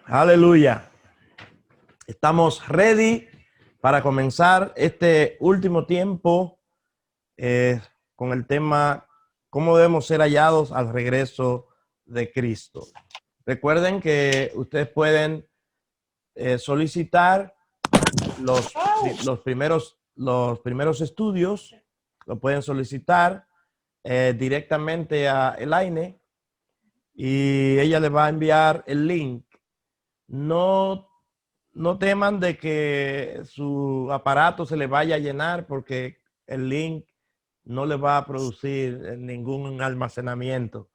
Aleluya. Estamos ready para comenzar este último tiempo con el tema ¿cómo debemos ser hallados al regreso de Cristo? Recuerden que ustedes pueden solicitar los primeros estudios, lo pueden solicitar directamente a Elaine y ella le va a enviar el link. No teman de que su aparato se le vaya a llenar porque el link no le va a producir ningún almacenamiento.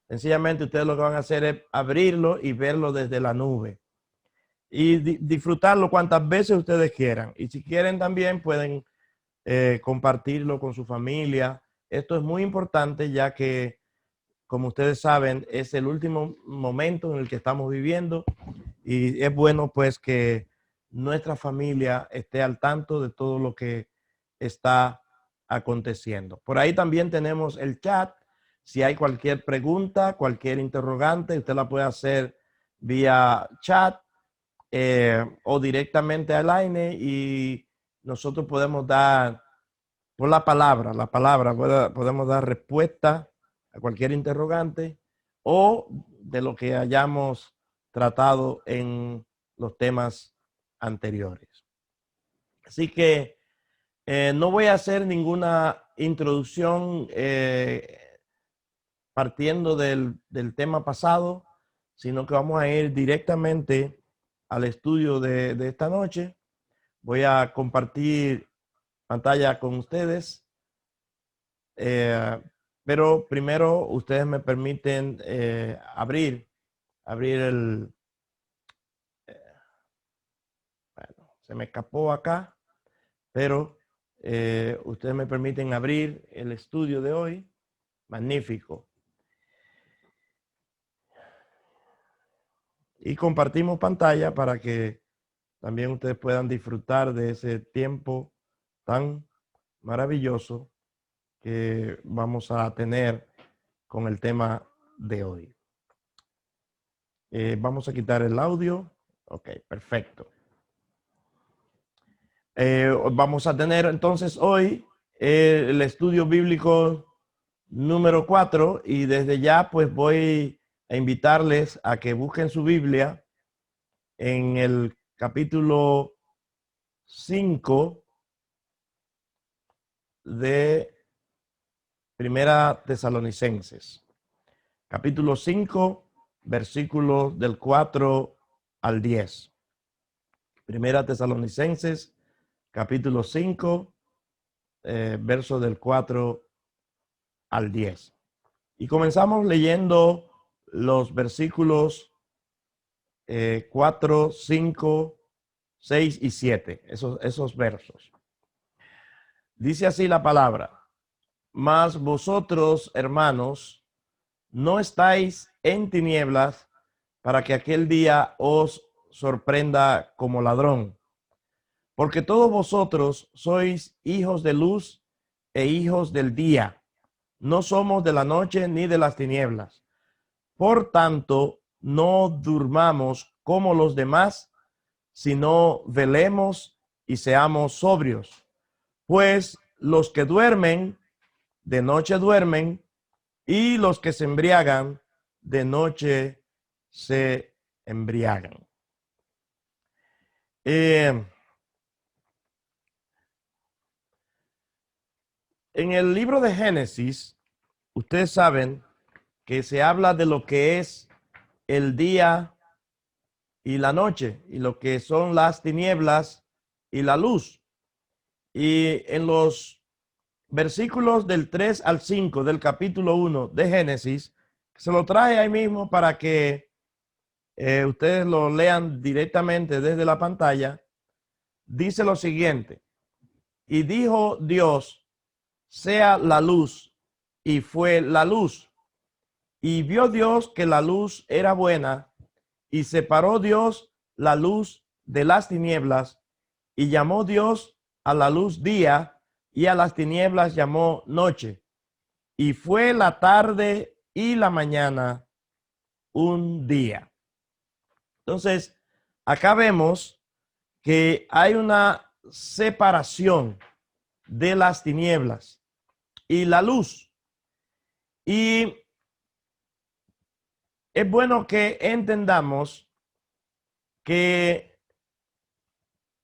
Sencillamente ustedes lo que van a hacer es abrirlo y verlo desde la nube y disfrutarlo cuantas veces ustedes quieran. Y si quieren también pueden compartirlo con su familia. Esto es muy importante ya que, como ustedes saben, es el último momento en el que estamos viviendo y es bueno pues que nuestra familia esté al tanto de todo lo que está aconteciendo. Por ahí también tenemos el chat. Si hay cualquier pregunta, cualquier interrogante, usted la puede hacer vía chat o directamente al aire y nosotros podemos dar por la palabra, podemos dar respuesta a cualquier interrogante o de lo que hayamos tratado en los temas anteriores. Así que no voy a hacer ninguna introducción partiendo del tema pasado, sino que vamos a ir directamente al estudio de esta noche. Voy a compartir pantalla con ustedes. Pero primero ustedes me permiten abrir el... bueno, se me escapó acá, pero ustedes me permiten abrir el estudio de hoy. Magnífico. Y compartimos pantalla para que también ustedes puedan disfrutar de ese tiempo tan maravilloso que vamos a tener con el tema de hoy. Vamos a quitar el audio. Ok, perfecto. Vamos a tener entonces hoy el estudio bíblico número 4 y desde ya pues voy a invitarles a que busquen su Biblia en el capítulo 5 de Primera Tesalonicenses. Capítulo 5, versículos del 4 al 10. Primera Tesalonicenses, capítulo 5, versos del 4 al 10. Y comenzamos leyendo los versículos 4, 5, 6 y 7, esos versos. Dice así la palabra: mas vosotros, hermanos, no estáis en tinieblas para que aquel día os sorprenda como ladrón. Porque todos vosotros sois hijos de luz e hijos del día. No somos de la noche ni de las tinieblas. Por tanto, no durmamos como los demás, sino velemos y seamos sobrios. Pues los que duermen, de noche duermen, y los que se embriagan, de noche se embriagan. En el libro de Génesis, ustedes saben que se habla de lo que es el día y la noche, y lo que son las tinieblas y la luz. Y en los versículos del 3 al 5 del capítulo 1 de Génesis, se lo trae ahí mismo para que ustedes lo lean directamente desde la pantalla. Dice lo siguiente: y dijo Dios, sea la luz, y fue la luz. Y vio Dios que la luz era buena, y separó Dios la luz de las tinieblas, y llamó Dios a la luz día, y a las tinieblas llamó noche. Y fue la tarde y la mañana un día. Entonces, acá vemos que hay una separación de las tinieblas y la luz. Y es bueno que entendamos que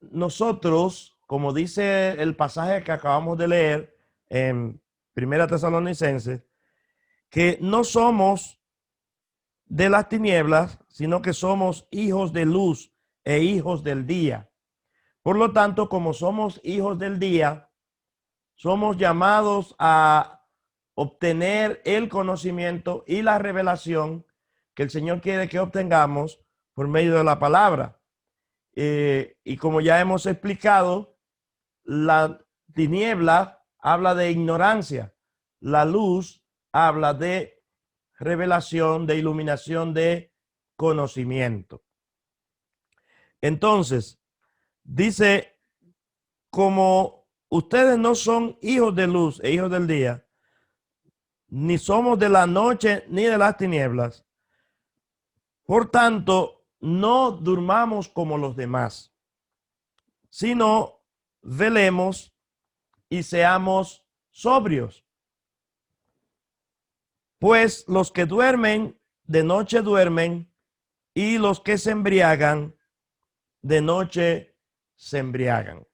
nosotros, como dice el pasaje que acabamos de leer en Primera Tesalonicenses, que no somos de las tinieblas, sino que somos hijos de luz e hijos del día. Por lo tanto, como somos hijos del día, somos llamados a obtener el conocimiento y la revelación que el Señor quiere que obtengamos por medio de la palabra. Y como ya hemos explicado, la tiniebla habla de ignorancia, la luz habla de revelación, de iluminación, de conocimiento. Entonces, dice, como ustedes no son hijos de luz e hijos del día, ni somos de la noche ni de las tinieblas, por tanto, no durmamos como los demás, sino velemos y seamos sobrios. Pues los que duermen, de noche duermen, y los que se embriagan, de noche se embriagan. O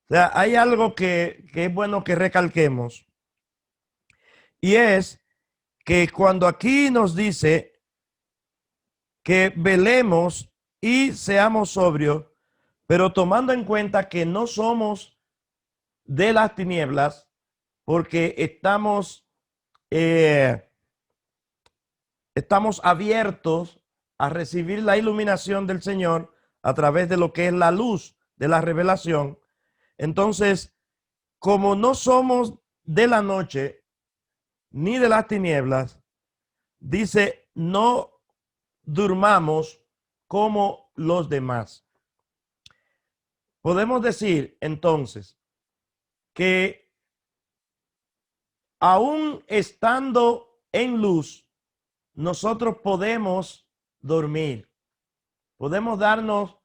sea, hay algo que es bueno que recalquemos, y es que cuando aquí nos dice que velemos y seamos sobrios, pero tomando en cuenta que no somos de las tinieblas, porque estamos abiertos a recibir la iluminación del Señor a través de lo que es la luz de la revelación. Entonces, como no somos de la noche ni de las tinieblas, dice, no durmamos como los demás. Podemos decir entonces que aún estando en luz, nosotros podemos dormir, podemos darnos,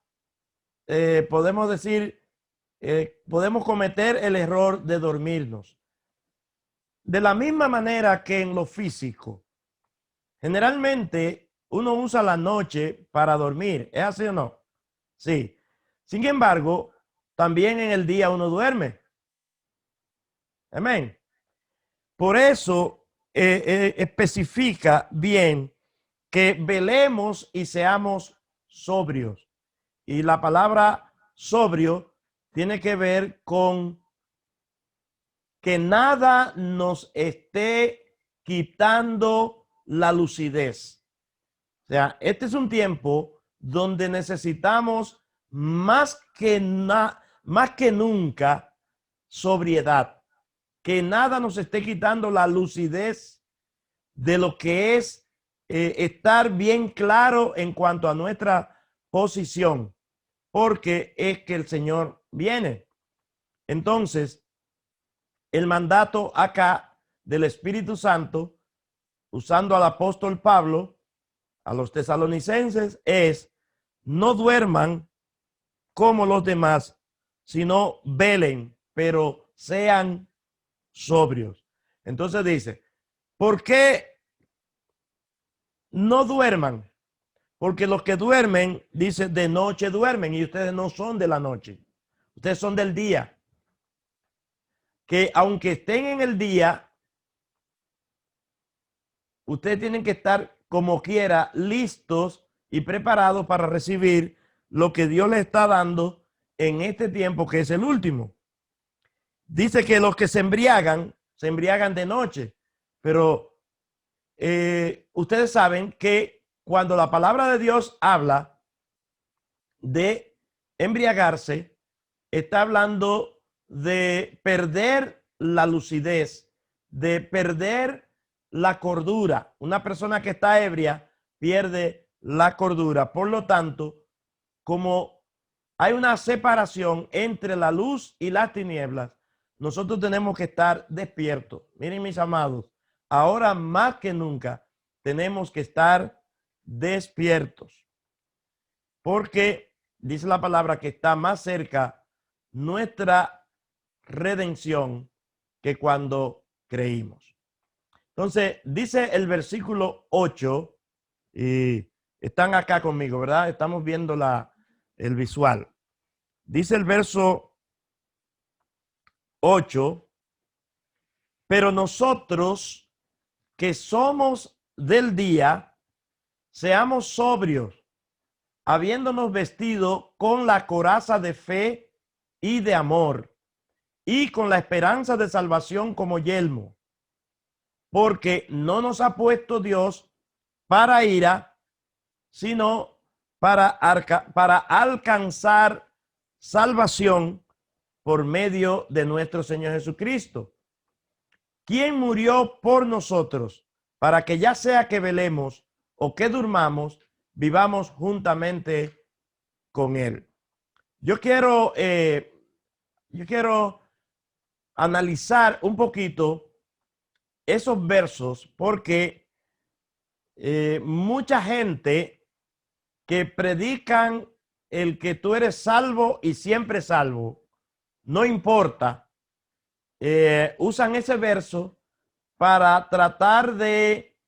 podemos decir, podemos cometer el error de dormirnos. De la misma manera que en lo físico, generalmente uno usa la noche para dormir, ¿es así o no? Sí. Sin embargo, también en el día uno duerme. Amén. Por eso especifica bien que velemos y seamos sobrios. Y la palabra sobrio tiene que ver con que nada nos esté quitando la lucidez. O sea, este es un tiempo donde necesitamos más que nunca sobriedad. Que nada nos esté quitando la lucidez de lo que es estar bien claro en cuanto a nuestra posición, porque es que el Señor viene. Entonces, el mandato acá del Espíritu Santo, usando al apóstol Pablo, a los tesalonicenses, es: no duerman como los demás, sino velen, pero sean sobrios. Entonces dice, ¿por qué no duerman? Porque los que duermen, dice, de noche duermen, y ustedes no son de la noche, ustedes son del día. Que aunque estén en el día, ustedes tienen que estar como quiera listos y preparados para recibir lo que Dios les está dando en este tiempo que es el último. Dice que los que se embriagan de noche, pero ustedes saben que cuando la palabra de Dios habla de embriagarse, está hablando de perder la lucidez, de perder la cordura. Una persona que está ebria pierde la cordura. Por lo tanto, como hay una separación entre la luz y las tinieblas, nosotros tenemos que estar despiertos. Miren, mis amados, ahora más que nunca tenemos que estar despiertos. porque dice la palabra que está más cerca nuestra redención que cuando creímos. Entonces, dice el versículo 8, y están acá conmigo, ¿verdad? Estamos viendo el visual. Dice el verso 8, pero nosotros que somos del día, seamos sobrios, habiéndonos vestido con la coraza de fe y de amor, y con la esperanza de salvación como yelmo, porque no nos ha puesto Dios para ira, sino para alcanzar salvación por medio de nuestro Señor Jesucristo, quien murió por nosotros, para que ya sea que velemos o que durmamos, vivamos juntamente con Él. Yo quiero analizar un poquito esos versos, porque mucha gente que predican el que tú eres salvo y siempre salvo, no importa, usan ese verso para tratar de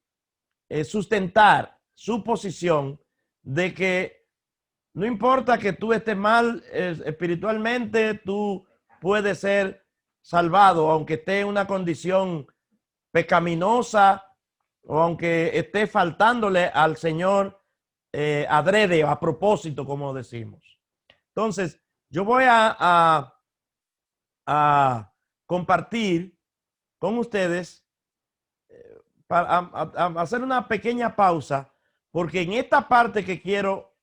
sustentar su posición de que no importa que tú estés mal espiritualmente, tú puedes ser salvado, aunque esté en una condición pecaminosa o aunque esté faltándole al Señor adrede, a propósito, como decimos. Entonces, yo voy a compartir con ustedes para hacer una pequeña pausa, porque en esta parte que quiero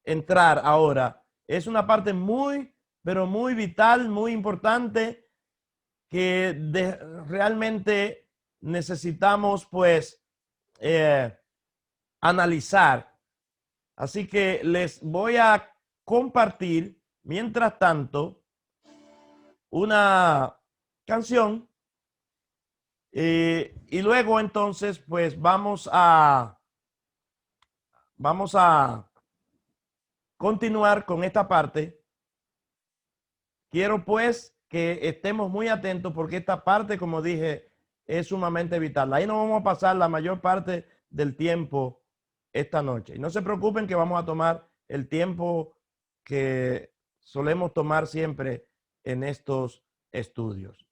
entrar ahora es una parte muy, pero muy vital, muy importante, que realmente necesitamos pues analizar. Así que les voy a compartir mientras tanto una canción y luego entonces pues vamos a continuar con esta parte. Quiero pues que estemos muy atentos, porque esta parte, como dije, es sumamente vital. Ahí nos vamos a pasar la mayor parte del tiempo esta noche. Y no se preocupen que vamos a tomar el tiempo que solemos tomar siempre en estos estudios.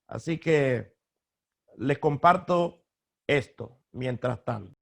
Así que les comparto esto mientras tanto.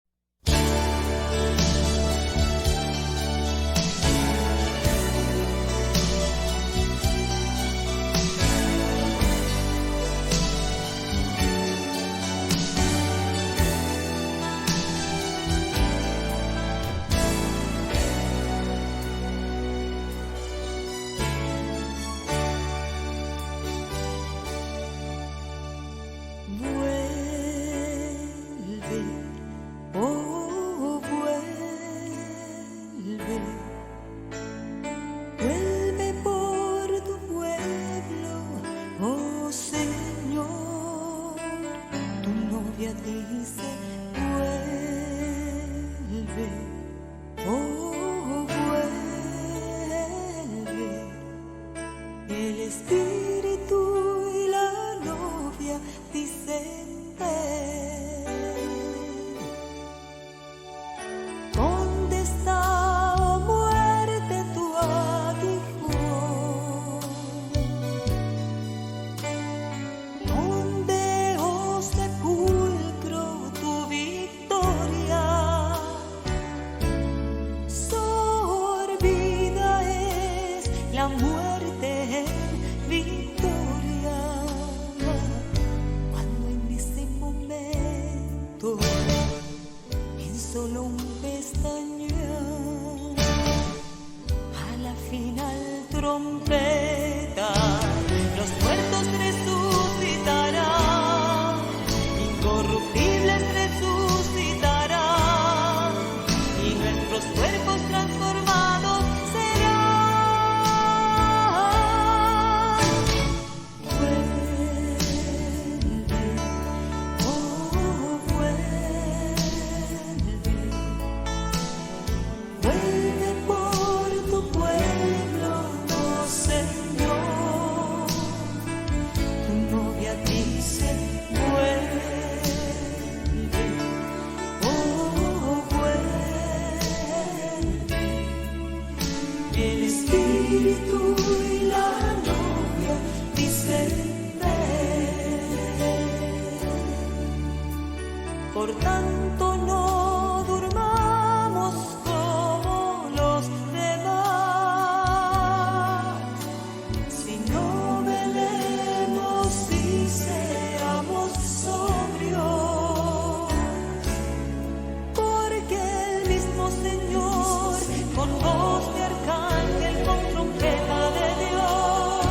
mismo Señor, con voz de arcángel, con trompeta de Dios,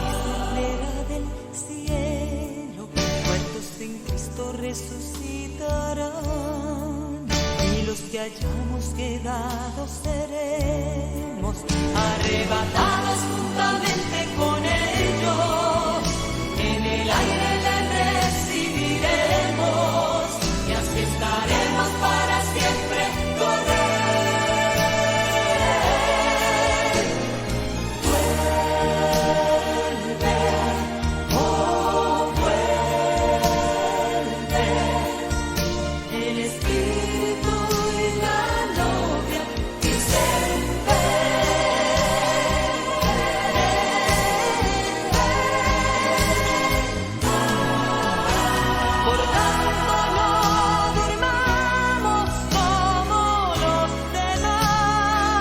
descenderá del cielo, muertos en Cristo resucitarán, y los que hayamos quedado seremos arrebatados juntamente con ellos, en el aire le recibiremos, y así estaremos para siempre con él. Vuelve, oh vuelve, el Espíritu y la novia dicen por tanto no durmamos como los demás,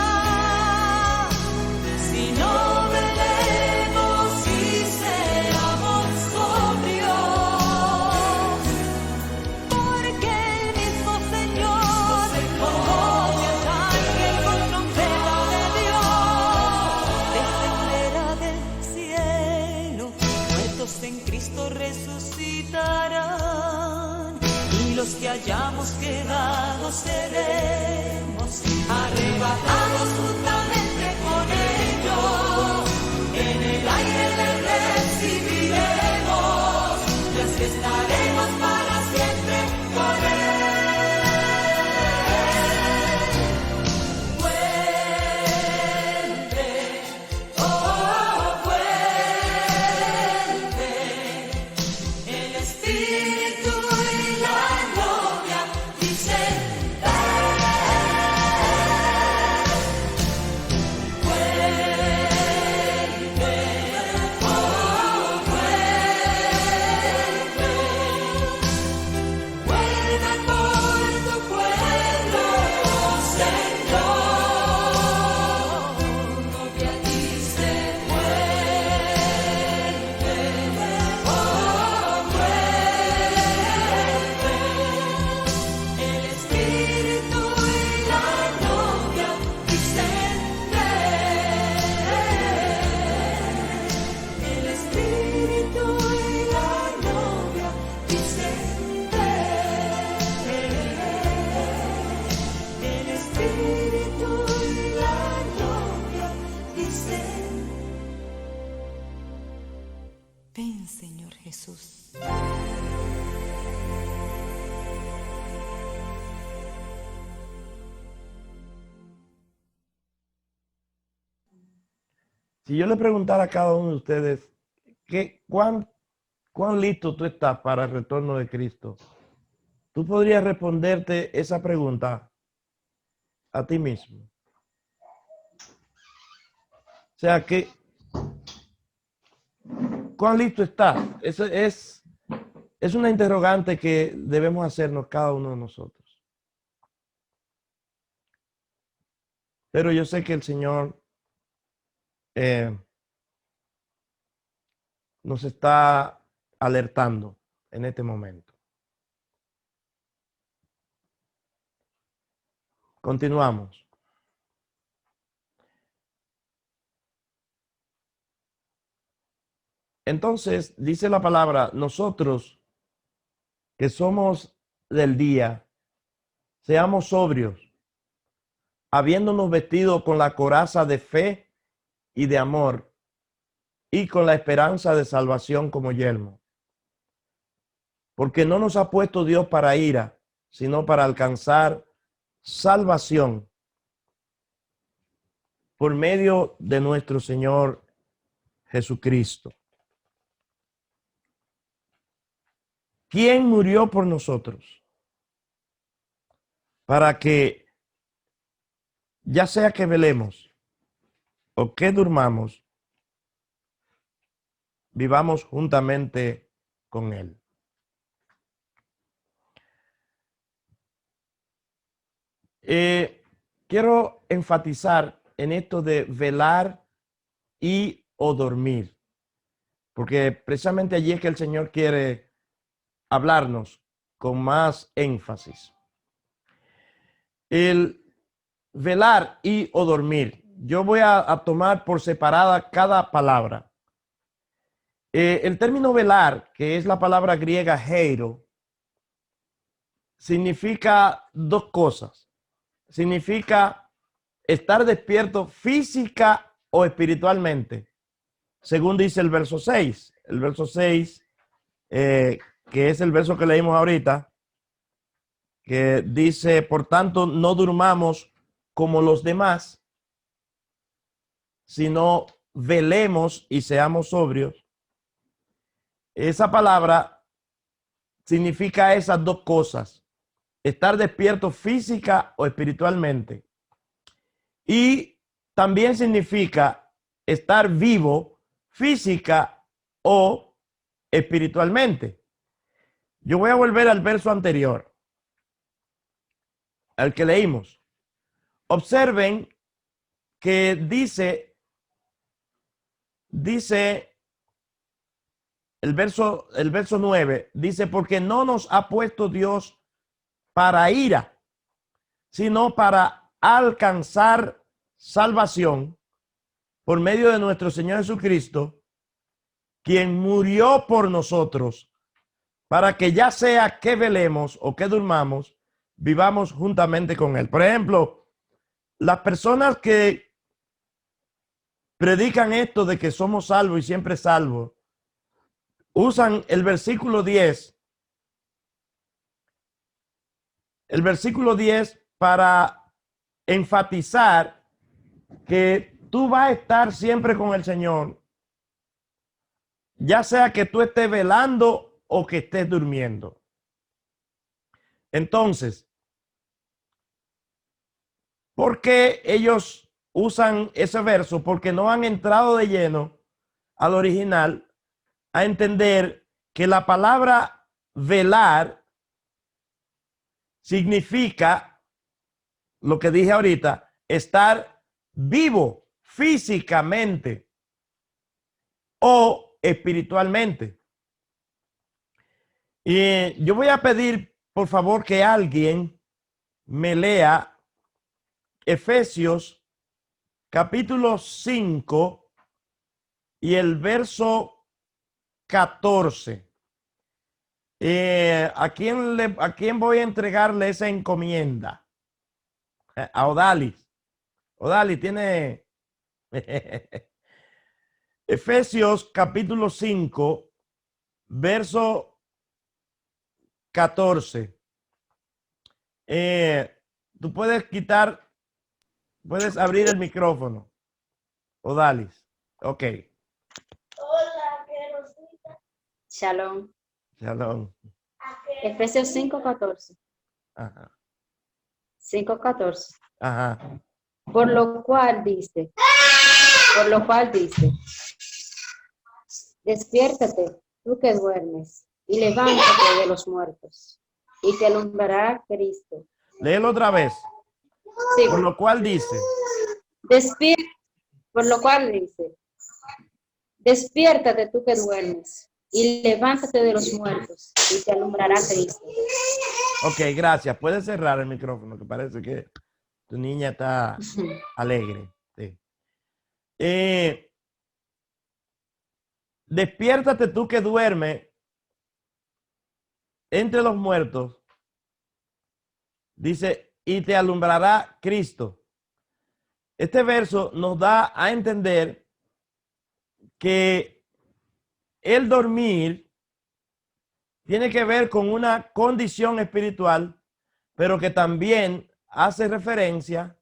sino velemos y seamos sobrios, porque el mismo Señor, con voz de arcángel, con trompeta de Dios, descenderá del cielo, muertos en Cristo resucitarán, y los que hayamos quedado seremos arrebatados juntamente con ellos, en el aire le recibiremos, y así estaremos para siempre con él. Vuelve, oh vuelve, el Espíritu y la novia dicen vuelve, oh vuelve, vuelve por tu pueblo, Señor. Novia dice vuelve, oh vuelve, el Espíritu y la novia dicen el Espíritu y la novia dicen el Espíritu y la novia dicen ven, Señor Jesús. Si yo le preguntara a cada uno de ustedes, ¿cuán listo tú estás para el retorno de Cristo? Tú podrías responderte esa pregunta a ti mismo. O sea que, ¿cuán listo estás? Eso es una interrogante que debemos hacernos cada uno de nosotros. Pero yo sé que el Señor nos está alertando en este momento. Continuamos. Entonces, dice la palabra, nosotros que somos del día, seamos sobrios, habiéndonos vestido con la coraza de fe y de amor, y con la esperanza de salvación como yelmo. Porque no nos ha puesto Dios para ira, sino para alcanzar salvación por medio de nuestro Señor Jesucristo, quien murió por nosotros, para que, ya sea que velemos o que durmamos, vivamos juntamente con Él. Quiero enfatizar en esto de velar y o dormir, porque precisamente allí es que el Señor quiere hablarnos con más énfasis. velar y o dormir. Yo voy a tomar por separada cada palabra. El término velar, que es la palabra griega heiro, significa dos cosas. Significa estar despierto física o espiritualmente, según dice el verso 6. El verso 6, que es el verso que leímos ahorita, que dice, por tanto, no durmamos como los demás, sino velemos y seamos sobrios. Esa palabra significa esas dos cosas: estar despierto física o espiritualmente. Y también significa estar vivo física o espiritualmente. Yo voy a volver al verso anterior, al que leímos. Observen que dice el verso 9, dice, porque no nos ha puesto Dios para ira, sino para alcanzar salvación por medio de nuestro Señor Jesucristo, quien murió por nosotros, para que ya sea que velemos o que durmamos, vivamos juntamente con Él. Por ejemplo, las personas que predican esto de que somos salvos y siempre salvos, usan el versículo 10. El versículo 10 para enfatizar que tú vas a estar siempre con el Señor, ya sea que tú estés velando o que estés durmiendo. Entonces, ¿por qué ellos usan ese verso? Porque no han entrado de lleno al original a entender que la palabra velar significa lo que dije ahorita, estar vivo físicamente o espiritualmente. Y yo voy a pedir, por favor, que alguien me lea Efesios capítulo 5 y el verso 14. ¿A quién voy a entregarle esa encomienda? A Odalis. Odalis tiene Efesios capítulo 5, verso 14. Tú puedes abrir el micrófono, Odalis. Ok. Shalom. Shalom. Efesios 5:14. Ajá. 5:14. Ajá. Por lo cual dice, despiértate, tú que duermes, y levántate de los muertos, y te alumbrará Cristo. Léelo otra vez. Sí. Por lo cual dice. Por lo cual dice, despiértate tú que duermes, y levántate de los muertos, y te alumbrará Cristo. Ok, gracias. Puedes cerrar el micrófono, que parece que tu niña está alegre. Sí. Despiértate tú que duermes entre los muertos. Dice, y te alumbrará Cristo. Este verso nos da a entender que el dormir tiene que ver con una condición espiritual, pero que también hace referencia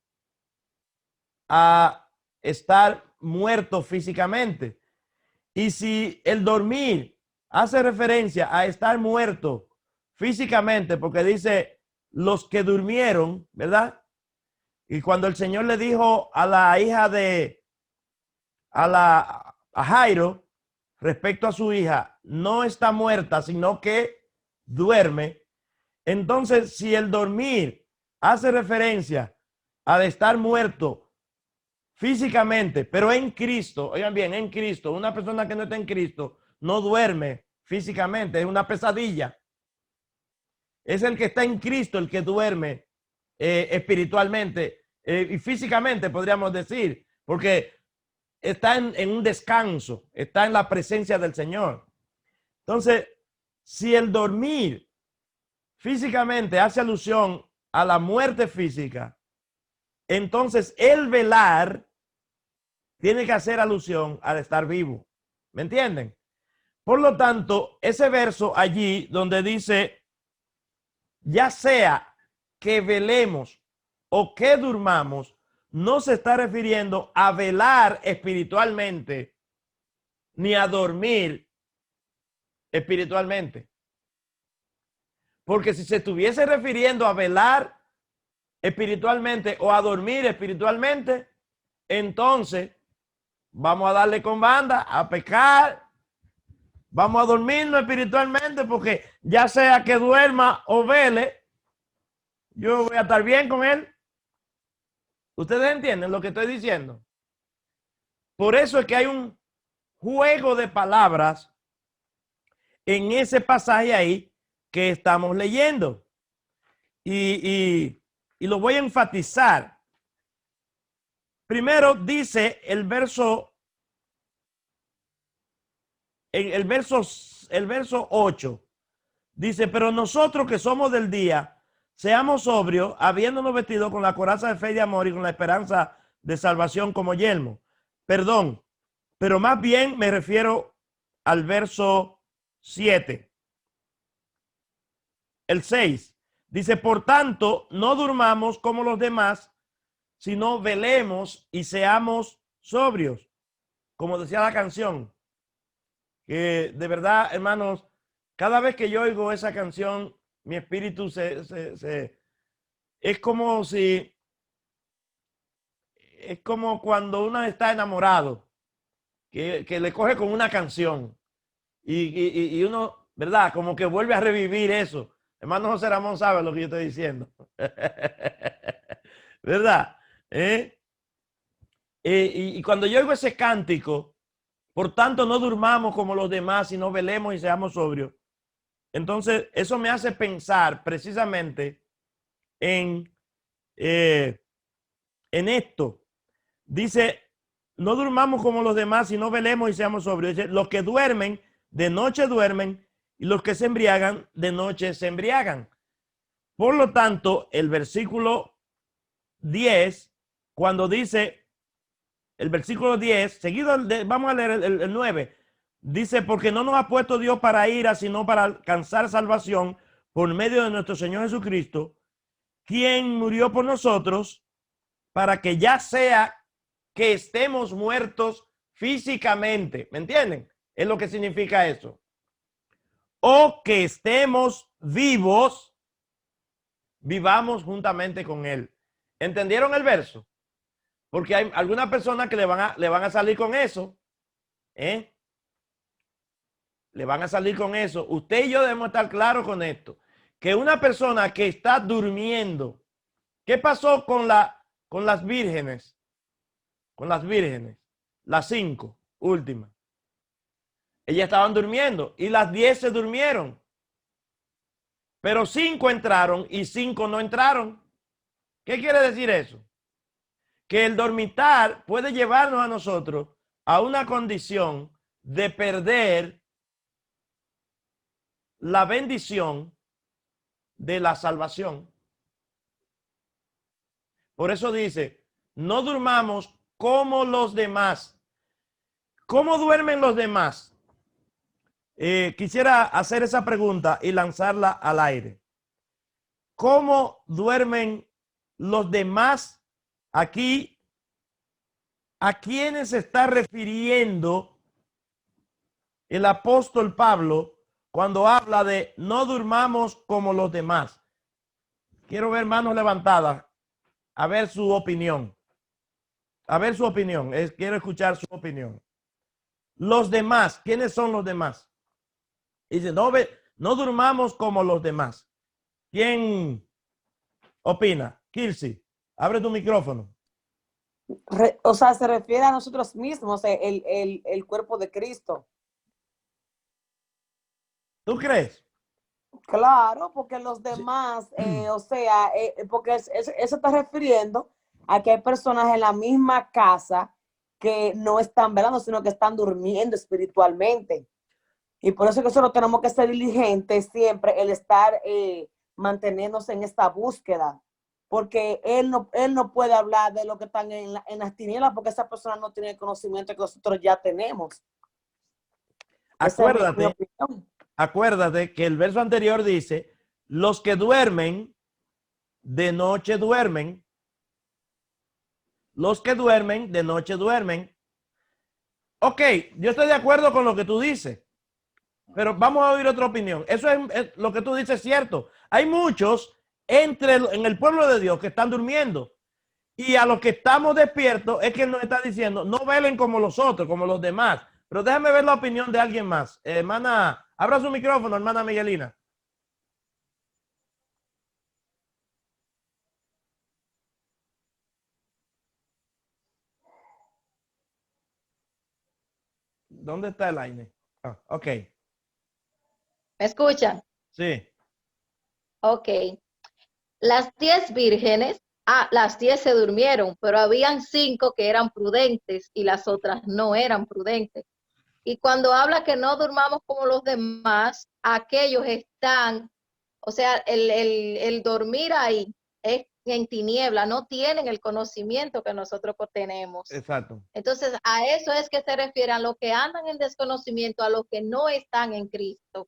a estar muerto físicamente. Y si el dormir hace referencia a estar muerto físicamente, porque dice los que durmieron, ¿verdad? Y cuando el Señor le dijo a la hija a Jairo, respecto a su hija, no está muerta, sino que duerme. Entonces, si el dormir hace referencia a de estar muerto físicamente, pero en Cristo, oigan bien, en Cristo, una persona que no está en Cristo no duerme físicamente, es una pesadilla. Es el que está en Cristo el que duerme espiritualmente, y físicamente podríamos decir, porque está en un descanso, está en la presencia del Señor. Entonces, si el dormir físicamente hace alusión a la muerte física, entonces el velar tiene que hacer alusión al estar vivo. ¿Me entienden? Por lo tanto, ese verso allí donde dice, ya sea que velemos o que durmamos, no se está refiriendo a velar espiritualmente ni a dormir espiritualmente. Porque si se estuviese refiriendo a velar espiritualmente o a dormir espiritualmente, entonces vamos a darle con banda, a pecar, vamos a dormirnos espiritualmente, porque ya sea que duerma o vele, yo voy a estar bien con él. ¿Ustedes entienden lo que estoy diciendo? Por eso es que hay un juego de palabras en ese pasaje ahí que estamos leyendo. Y lo voy a enfatizar. Primero dice el verso, en el verso 8, dice, pero nosotros que somos del día, seamos sobrios, habiéndonos vestido con la coraza de fe y de amor y con la esperanza de salvación como yelmo. Perdón, pero más bien me refiero al verso 7. El 6 dice, por tanto, no durmamos como los demás, sino velemos y seamos sobrios. Como decía la canción, que de verdad, hermanos, cada vez que yo oigo esa canción, mi espíritu es como si, es como cuando uno está enamorado, que le coge con una canción y uno, ¿verdad? Como que vuelve a revivir eso. Hermano José Ramón sabe lo que yo estoy diciendo. ¿Verdad? Y cuando yo oigo ese cántico, por tanto no durmamos como los demás, sino velemos y seamos sobrios. Entonces, eso me hace pensar precisamente en esto. Dice, no durmamos como los demás, sino velemos y seamos sobrios. Dice, los que duermen, de noche duermen, y los que se embriagan, de noche se embriagan. Por lo tanto, el versículo 10, cuando dice, el versículo 10, seguido, vamos a leer el 9, dice, porque no nos ha puesto Dios para ira, sino para alcanzar salvación por medio de nuestro Señor Jesucristo, quien murió por nosotros, para que ya sea que estemos muertos físicamente, ¿me entienden? Es lo que significa eso. O que estemos vivos, vivamos juntamente con Él. ¿Entendieron el verso? Porque hay algunas personas que le van a salir con eso. Le van a salir con eso. Usted y yo debemos estar claros con esto. Que una persona que está durmiendo, ¿qué pasó con las vírgenes? Con las vírgenes, las 5 últimas. Ellas estaban durmiendo y las 10 se durmieron. Pero 5 entraron y 5 no entraron. ¿Qué quiere decir eso? Que el dormitar puede llevarnos a nosotros a una condición de perder la bendición de la salvación. Por eso dice, no durmamos como los demás. ¿Cómo duermen los demás? Quisiera hacer esa pregunta y lanzarla al aire. ¿Cómo duermen los demás aquí? ¿A quiénes se está refiriendo el apóstol Pablo cuando habla de no durmamos como los demás? Quiero ver manos levantadas, a ver su opinión. A ver su opinión. Quiero escuchar su opinión. Los demás, ¿quiénes son los demás? Dice, no durmamos como los demás. ¿Quién opina? Kirsi, abre tu micrófono. O sea, se refiere a nosotros mismos, el cuerpo de Cristo. ¿Tú crees? Claro, porque los demás, o sea, porque eso está refiriendo Aquí hay personas en la misma casa que no están velando, sino que están durmiendo espiritualmente. Y por eso que nosotros tenemos que ser diligentes siempre, el estar manteniéndose en esta búsqueda. Porque él no puede hablar de lo que están en las tinieblas, porque esa persona no tiene el conocimiento que nosotros ya tenemos. Acuérdate, esa es mi opinión. acuérdate que el verso anterior dice, los que duermen, de noche duermen. Los que duermen, de noche duermen. Ok, yo estoy de acuerdo con lo que tú dices, pero vamos a oír otra opinión. Eso es lo que tú dices, cierto. Hay muchos en el pueblo de Dios que están durmiendo. Y a los que estamos despiertos es que él nos está diciendo, no velen como los otros, como los demás. Pero déjame ver la opinión de alguien más. Hermana, abra su micrófono, hermana Miguelina. ¿Dónde está el aire? Ah, ok, ¿Me escuchan? sí. Ok. Las 10 vírgenes, las 10 se durmieron, pero habían 5 que eran prudentes y las otras no eran prudentes. Y cuando habla que no durmamos como los demás, aquellos están, o sea, el dormir ahí es en tiniebla, no tienen el conocimiento que nosotros tenemos. Exacto. Entonces, a eso es que se refiere a los que andan en desconocimiento, a los que no están en Cristo.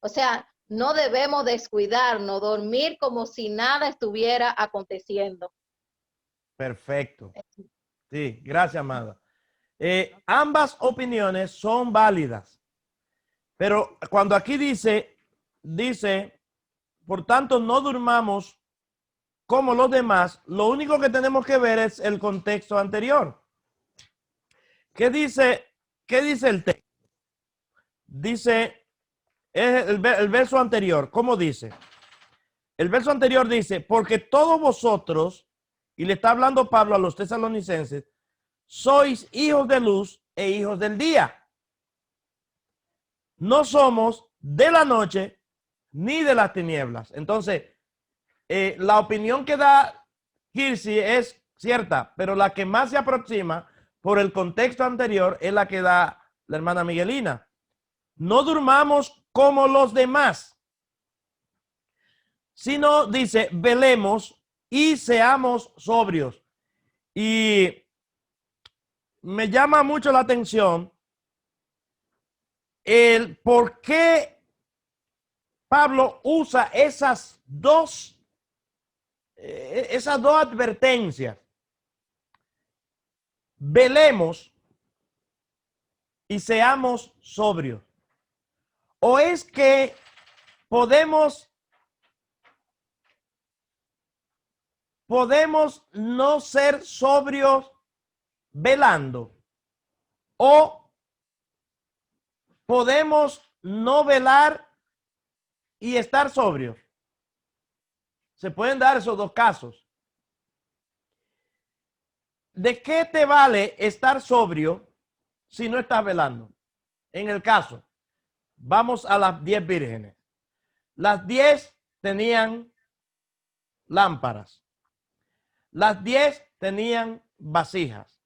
O sea, no debemos descuidarnos, dormir como si nada estuviera aconteciendo. Perfecto. Sí, gracias, amada. Ambas opiniones son válidas, pero cuando aquí dice, por tanto, no durmamos como los demás, lo único que tenemos que ver es el contexto anterior. ¿Qué dice el texto? Dice, el verso anterior, ¿cómo dice? El verso anterior dice, porque todos vosotros, y le está hablando Pablo a los tesalonicenses, sois hijos de luz e hijos del día. No somos de la noche ni de las tinieblas. Entonces, la opinión que da Kirsi es cierta, pero la que más se aproxima por el contexto anterior es la que da la hermana Miguelina. No durmamos como los demás, sino dice, velemos y seamos sobrios. Y me llama mucho la atención el por qué Pablo usa esas dos advertencias. Velemos y seamos sobrios. ¿O es que podemos no ser sobrios velando? ¿O podemos no velar y estar sobrios? Se pueden dar esos dos casos. ¿De qué te vale estar sobrio si no estás velando? En el caso, vamos a las 10 vírgenes. Las 10 tenían lámparas. Las 10 tenían vasijas.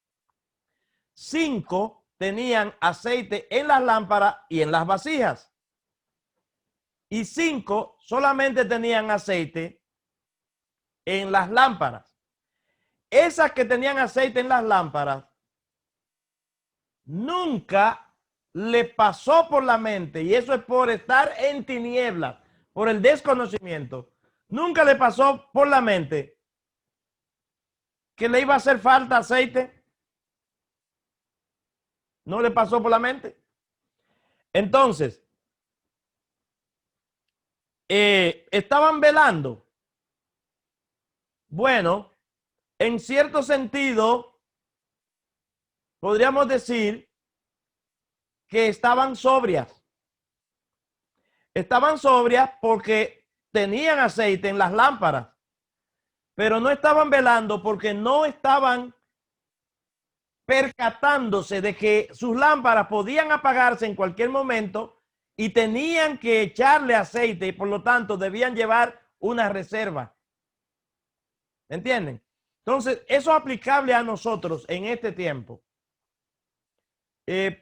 5 tenían aceite en las lámparas y en las vasijas. Y 5 solamente tenían aceite en las lámparas. Esas que tenían aceite en las lámparas, nunca le pasó por la mente, y eso es por estar en tinieblas, por el desconocimiento, nunca le pasó por la mente que le iba a hacer falta aceite. No le pasó por la mente. Entonces, estaban velando. Bueno, en cierto sentido, podríamos decir que estaban sobrias. Estaban sobrias porque tenían aceite en las lámparas, pero no estaban velando porque no estaban percatándose de que sus lámparas podían apagarse en cualquier momento y tenían que echarle aceite y por lo tanto debían llevar una reserva. ¿Entienden? Entonces, eso es aplicable a nosotros en este tiempo.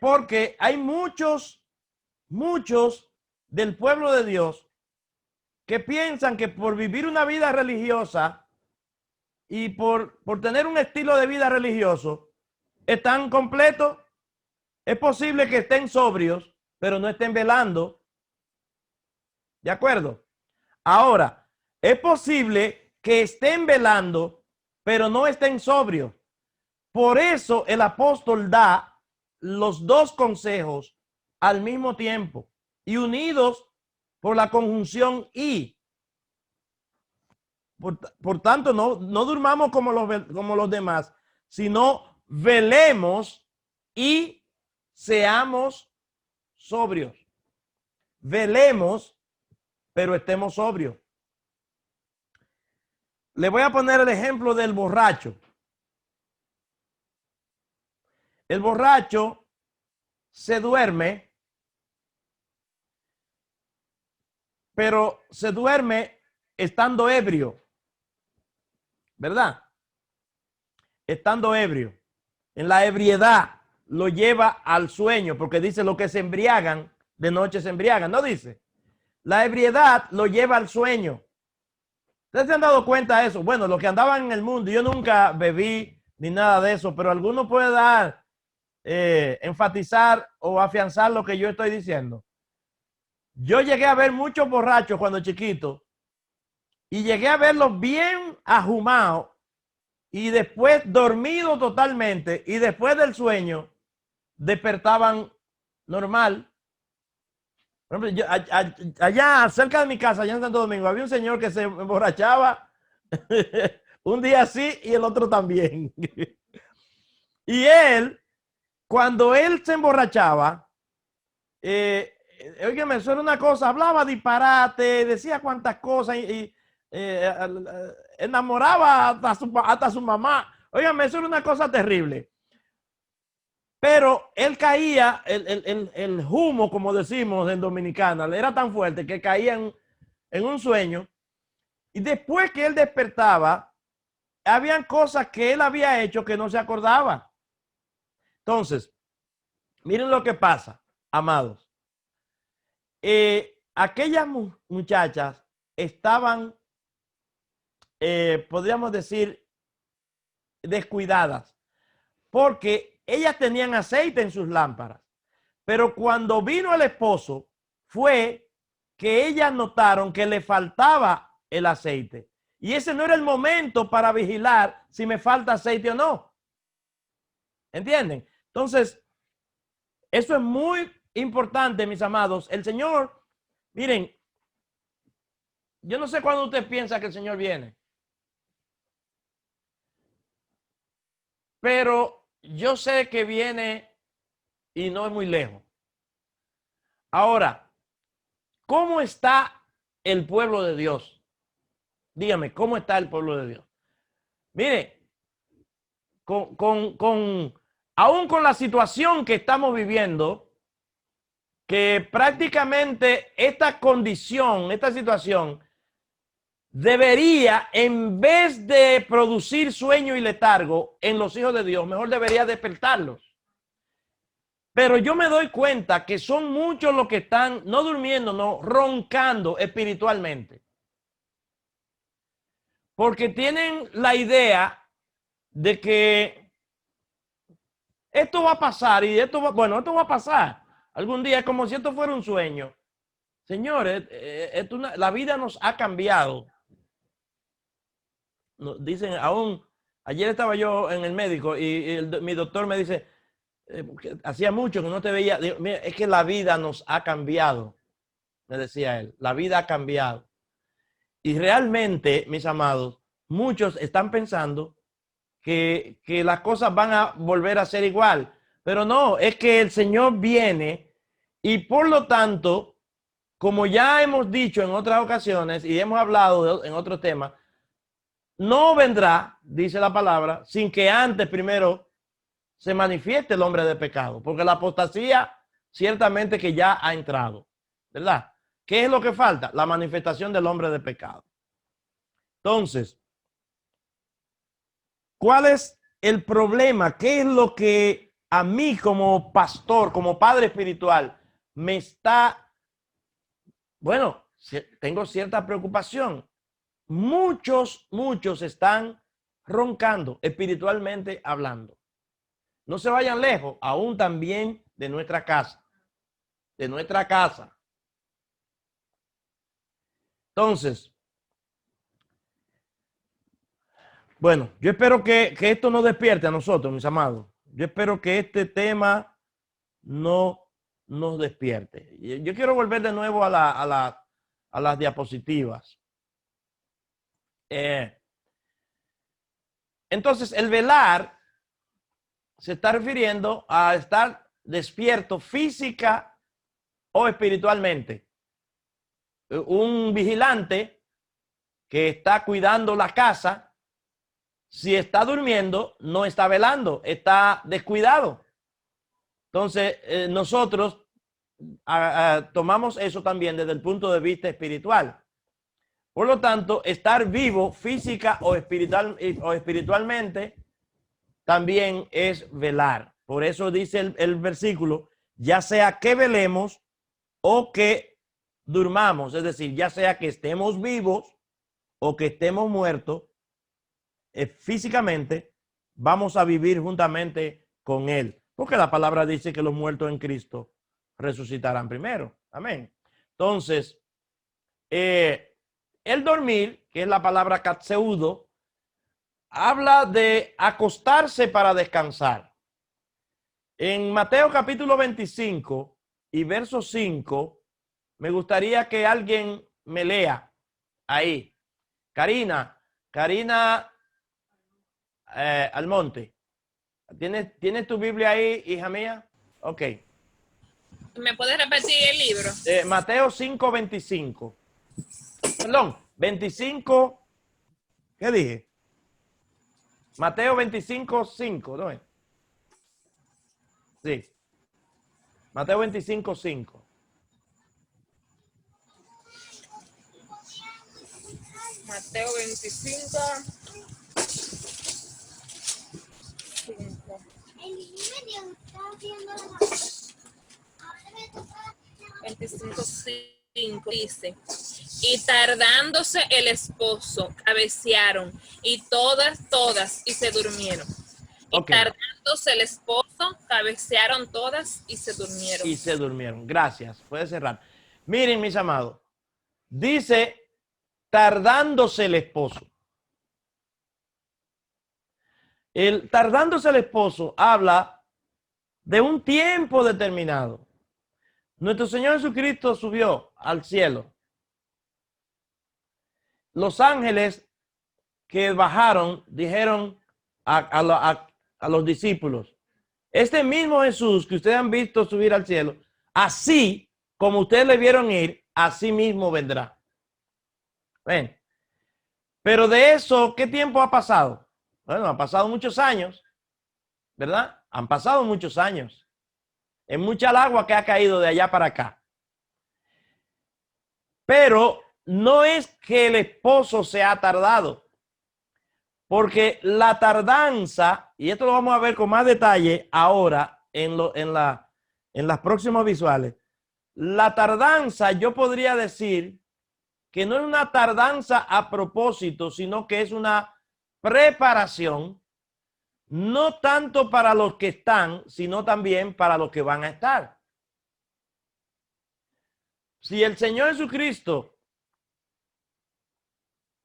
Porque hay muchos del pueblo de Dios que piensan que por vivir una vida religiosa y por tener un estilo de vida religioso, están completos. Es posible que estén sobrios, pero no estén velando. ¿De acuerdo? Ahora, es posible que estén velando, pero no estén sobrios. Por eso el apóstol da los dos consejos al mismo tiempo y unidos por la conjunción y. Por tanto, no durmamos como los demás, sino velemos y seamos sobrios. Velemos, pero estemos sobrios. Le voy a poner el ejemplo del borracho. El borracho se duerme, pero se duerme estando ebrio, ¿verdad? Estando ebrio. En la ebriedad lo lleva al sueño, porque dice lo que se embriagan, de noche se embriagan, ¿no dice? La ebriedad lo lleva al sueño. ¿Ustedes se han dado cuenta de eso? Bueno, los que andaban en el mundo, yo nunca bebí ni nada de eso, pero alguno puede dar, enfatizar o afianzar lo que yo estoy diciendo. Yo llegué a ver muchos borrachos cuando chiquito y llegué a verlos bien ajumados y después dormidos totalmente y después del sueño despertaban normal. Por ejemplo, allá cerca de mi casa, allá en Santo Domingo, había un señor que se emborrachaba un día sí y el otro también. Y él, cuando él se emborrachaba, óigame, eso era una cosa, hablaba disparate, decía cuantas cosas y enamoraba hasta su mamá. Óigame, eso era una cosa terrible. Pero él caía, el humo, como decimos en Dominicana, era tan fuerte que caía en un sueño. Y después que él despertaba, habían cosas que él había hecho que no se acordaba. Entonces, miren lo que pasa, amados. Aquellas muchachas estaban, podríamos decir, descuidadas, porque ellas tenían aceite en sus lámparas, pero cuando vino el esposo fue que ellas notaron que le faltaba el aceite y ese no era el momento para vigilar si me falta aceite o no. ¿Entienden? Entonces, eso es muy importante, mis amados. El Señor, miren, yo no sé cuándo usted piensa que el Señor viene, pero yo sé que viene y no es muy lejos. Ahora, ¿cómo está el pueblo de Dios? Dígame, ¿cómo está el pueblo de Dios? Mire, aún con la situación que estamos viviendo, que prácticamente esta condición, esta situación, debería, en vez de producir sueño y letargo en los hijos de Dios, mejor debería despertarlos. Pero yo me doy cuenta que son muchos los que están no durmiendo, no roncando espiritualmente. Porque tienen la idea de que esto va a pasar y esto va a pasar. Algún día es como si esto fuera un sueño. Señores, la vida nos ha cambiado. Dicen, aún, ayer estaba yo en el médico y mi doctor me dice, hacía mucho que no te veía. Digo, mira, es que la vida nos ha cambiado, me decía él. La vida ha cambiado. Y realmente, mis amados, muchos están pensando que las cosas van a volver a ser igual. Pero no, es que el Señor viene y por lo tanto, como ya hemos dicho en otras ocasiones y hemos hablado en otros temas, no vendrá, dice la palabra, sin que antes primero se manifieste el hombre de pecado, porque la apostasía ciertamente que ya ha entrado, ¿verdad? ¿Qué es lo que falta? La manifestación del hombre de pecado. Entonces, ¿cuál es el problema? ¿Qué es lo que a mí como pastor, como padre espiritual, me está, bueno, tengo cierta preocupación? Muchos están roncando espiritualmente hablando. No se vayan lejos, aún también de nuestra casa. De nuestra casa. Entonces, bueno, yo espero que esto nos despierte a nosotros, mis amados. Yo espero que este tema no nos despierte. Yo quiero volver de nuevo a las diapositivas. Entonces, el velar se está refiriendo a estar despierto física o espiritualmente. Un vigilante que está cuidando la casa, si está durmiendo, no está velando, está descuidado. Entonces, nosotros tomamos eso también desde el punto de vista espiritual. Por lo tanto, estar vivo física o espiritualmente también es velar. Por eso dice el versículo, ya sea que velemos o que durmamos, es decir, ya sea que estemos vivos o que estemos muertos, físicamente vamos a vivir juntamente con Él. Porque la palabra dice que los muertos en Cristo resucitarán primero. Amén. Entonces, el dormir, que es la palabra katseudo, habla de acostarse para descansar. En Mateo capítulo 25 y verso 5, me gustaría que alguien me lea ahí. Karina Almonte. ¿Tienes tu Biblia ahí, hija mía? Ok. ¿Me puedes repetir el libro? Mateo 5:25. Perdón, 25. ¿Qué dije? Mateo 25:5, ¿no es? Sí. Mateo 25:5. Mateo 25. 25:5 dice: y tardándose el esposo, cabecearon, y todas, y se durmieron. Okay. Y tardándose el esposo, cabecearon todas y se durmieron. Y se durmieron. Gracias. Puede cerrar. Miren, mis amados. Dice, tardándose el esposo. El tardándose el esposo habla de un tiempo determinado. Nuestro Señor Jesucristo subió al cielo. Los ángeles que bajaron dijeron a los discípulos, este mismo Jesús que ustedes han visto subir al cielo, así como ustedes le vieron ir, así mismo vendrá. ¿Ven? Pero de eso, ¿qué tiempo ha pasado? Bueno, han pasado muchos años, ¿verdad? Han pasado muchos años. Es mucha el agua que ha caído de allá para acá. Pero no es que el esposo se ha tardado, porque la tardanza, y esto lo vamos a ver con más detalle ahora en las próximas visuales, la tardanza yo podría decir que no es una tardanza a propósito, sino que es una preparación, no tanto para los que están, sino también para los que van a estar. Si el Señor Jesucristo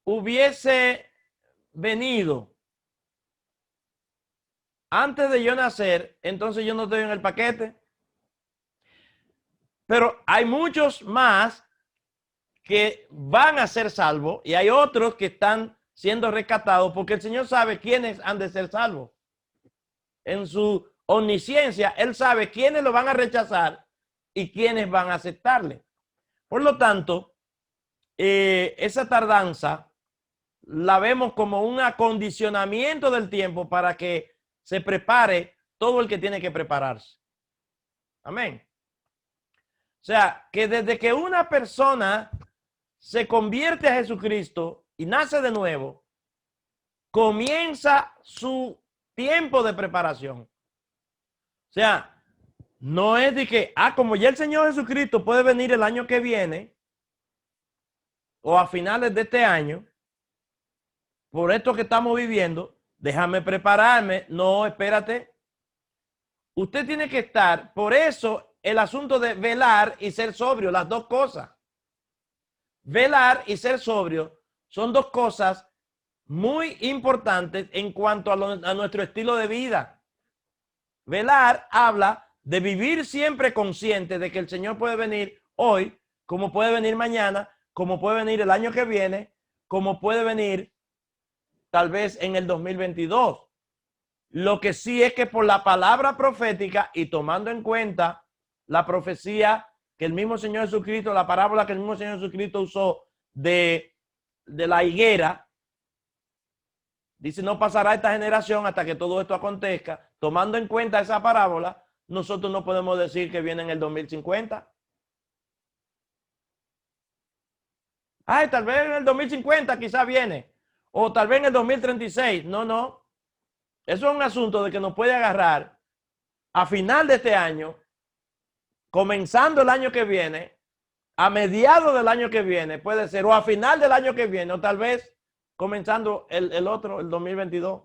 hubiese venido antes de yo nacer, entonces yo no estoy en el paquete. Pero hay muchos más que van a ser salvos y hay otros que están siendo rescatados porque el Señor sabe quiénes han de ser salvos. En su omnisciencia, Él sabe quiénes lo van a rechazar y quiénes van a aceptarle. Por lo tanto, esa tardanza la vemos como un acondicionamiento del tiempo para que se prepare todo el que tiene que prepararse. Amén. O sea, que desde que una persona se convierte a Jesucristo y nace de nuevo, comienza su tiempo de preparación. O sea, no es de que, como ya el Señor Jesucristo puede venir el año que viene o a finales de este año, por esto que estamos viviendo, déjame prepararme. No, espérate. Usted tiene que estar, por eso el asunto de velar y ser sobrio, las dos cosas. Velar y ser sobrio son dos cosas muy importantes en cuanto a nuestro estilo de vida. Velar habla de vivir siempre consciente de que el Señor puede venir hoy, como puede venir mañana, como puede venir el año que viene, como puede venir tal vez en el 2022. Lo que sí es que por la palabra profética y tomando en cuenta la profecía que el mismo Señor Jesucristo, la parábola que el mismo Señor Jesucristo usó de la higuera, dice, no pasará esta generación hasta que todo esto acontezca. Tomando en cuenta esa parábola, nosotros no podemos decir que viene en el 2050. Tal vez en el 2050 quizá viene. O tal vez en el 2036. No, no. Eso es un asunto de que nos puede agarrar a final de este año, comenzando el año que viene, a mediados del año que viene, puede ser, o a final del año que viene, o tal vez comenzando el otro, el 2022,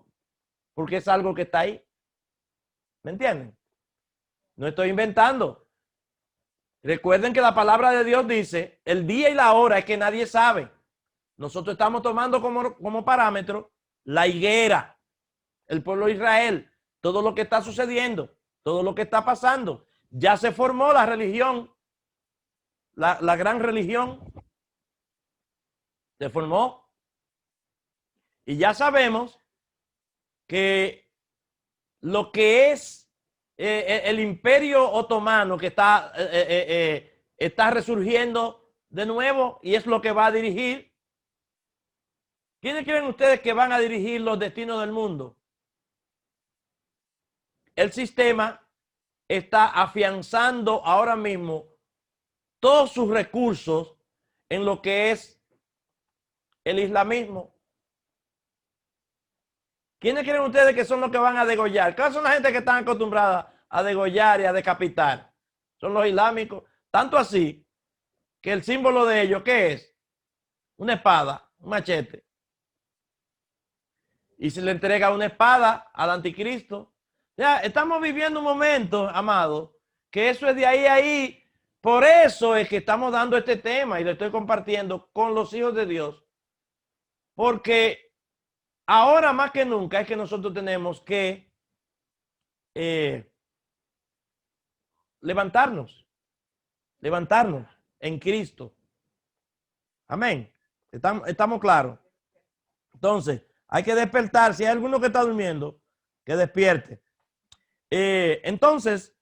porque es algo que está ahí. ¿Me entienden? No estoy inventando. Recuerden que la palabra de Dios dice, el día y la hora es que nadie sabe. Nosotros estamos tomando como parámetro la higuera, el pueblo de Israel, todo lo que está sucediendo, todo lo que está pasando. Ya se formó la religión, la gran religión. Se formó. Y ya sabemos que lo que es el imperio otomano que está resurgiendo de nuevo y es lo que va a dirigir. ¿Quiénes creen ustedes que van a dirigir los destinos del mundo? El sistema está afianzando ahora mismo todos sus recursos en lo que es el islamismo. ¿Quiénes creen ustedes que son los que van a degollar? ¿Cuáles son la gente que están acostumbrada a degollar y a decapitar? Son los islámicos. Tanto así que el símbolo de ellos, ¿qué es? Una espada, un machete. Y se le entrega una espada al anticristo. Ya, estamos viviendo un momento, amado, que eso es de ahí a ahí. Por eso es que estamos dando este tema y lo estoy compartiendo con los hijos de Dios. Porque ahora más que nunca es que nosotros tenemos que levantarnos en Cristo. Amén. Estamos claros. Entonces, hay que despertar. Si hay alguno que está durmiendo, que despierte. Entonces,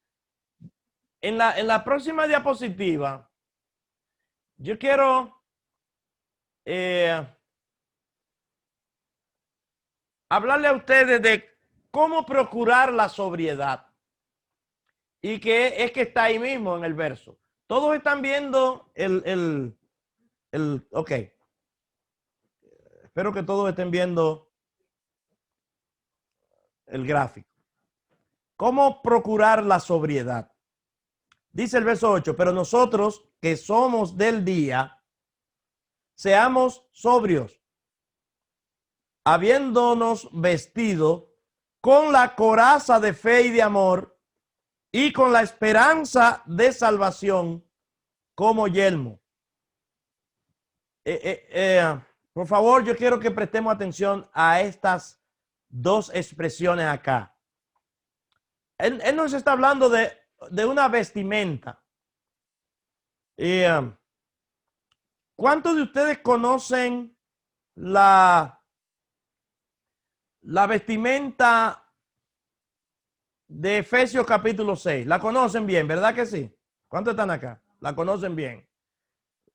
en la próxima diapositiva, yo quiero hablarle a ustedes de cómo procurar la sobriedad. Y que es que está ahí mismo en el verso. Todos están viendo ok. Espero que todos estén viendo el gráfico. ¿Cómo procurar la sobriedad? Dice el verso 8, pero nosotros que somos del día, seamos sobrios, habiéndonos vestido con la coraza de fe y de amor y con la esperanza de salvación como yelmo. Por favor, yo quiero que prestemos atención a estas dos expresiones acá. Él nos está hablando de una vestimenta. ¿Cuántos de ustedes conocen la vestimenta de Efesios capítulo 6? La conocen bien, ¿verdad que sí? ¿Cuántos están acá? La conocen bien.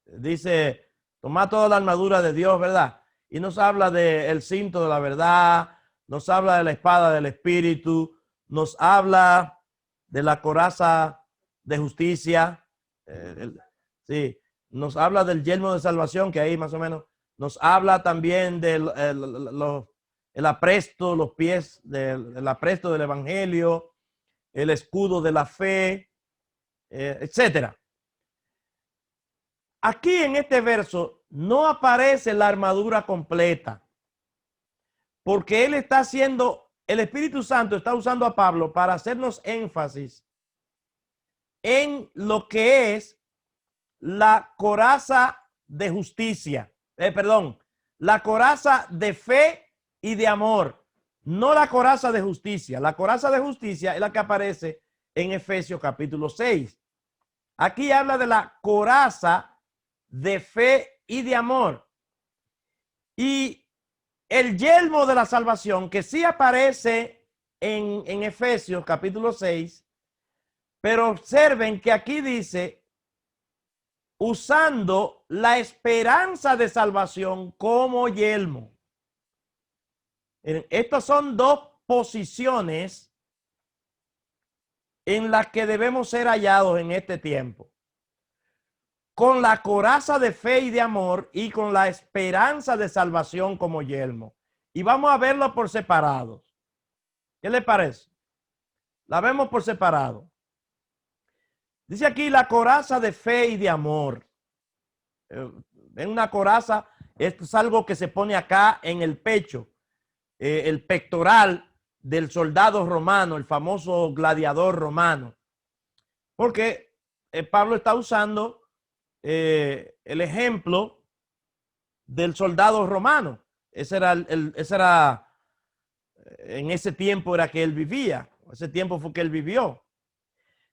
Dice, tomad toda la armadura de Dios, ¿verdad? Y nos habla del cinto de la verdad, nos habla de la espada del Espíritu, nos habla de la coraza de justicia, sí, nos habla del yelmo de salvación, que ahí más o menos nos habla también de el apresto, los pies el apresto del evangelio, el escudo de la fe, etcétera. Aquí en este verso no aparece la armadura completa, porque él está haciendo, el Espíritu Santo está usando a Pablo para hacernos énfasis en lo que es la coraza de justicia, la coraza de fe y de amor, no la coraza de justicia. La coraza de justicia es la que aparece en Efesios capítulo 6. Aquí habla de la coraza de fe y de amor. Y el yelmo de la salvación, que sí aparece en Efesios capítulo 6, pero observen que aquí dice, usando la esperanza de salvación como yelmo. Estas son dos posiciones en las que debemos ser hallados en este tiempo. Con la coraza de fe y de amor y con la esperanza de salvación como yelmo. Y vamos a verlo por separado. ¿Qué le parece? La vemos por separado. Dice aquí la coraza de fe y de amor. En una coraza, esto es algo que se pone acá en el pecho, el pectoral del soldado romano, el famoso gladiador romano. Porque Pablo está usando el ejemplo del soldado romano. Ese era en ese tiempo era que él vivía. Ese tiempo fue que él vivió.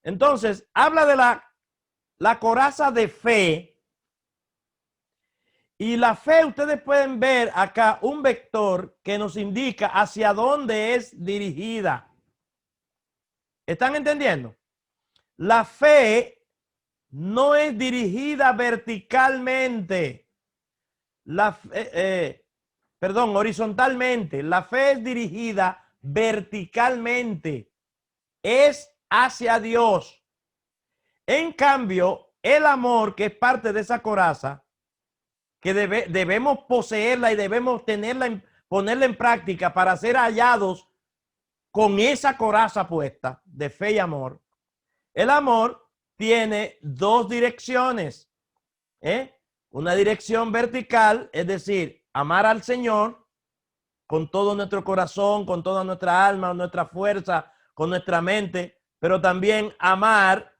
Entonces, habla de la coraza de fe. Y la fe, ustedes pueden ver acá un vector que nos indica hacia dónde es dirigida. ¿Están entendiendo? La fe no es dirigida verticalmente. Horizontalmente. La fe es dirigida verticalmente. Es hacia Dios. En cambio, el amor, que es parte de esa coraza, que debemos poseerla y debemos ponerla en práctica para ser hallados con esa coraza puesta de fe y amor. El amor tiene dos direcciones. Una dirección vertical, es decir, amar al Señor con todo nuestro corazón, con toda nuestra alma, nuestra fuerza, con nuestra mente, pero también amar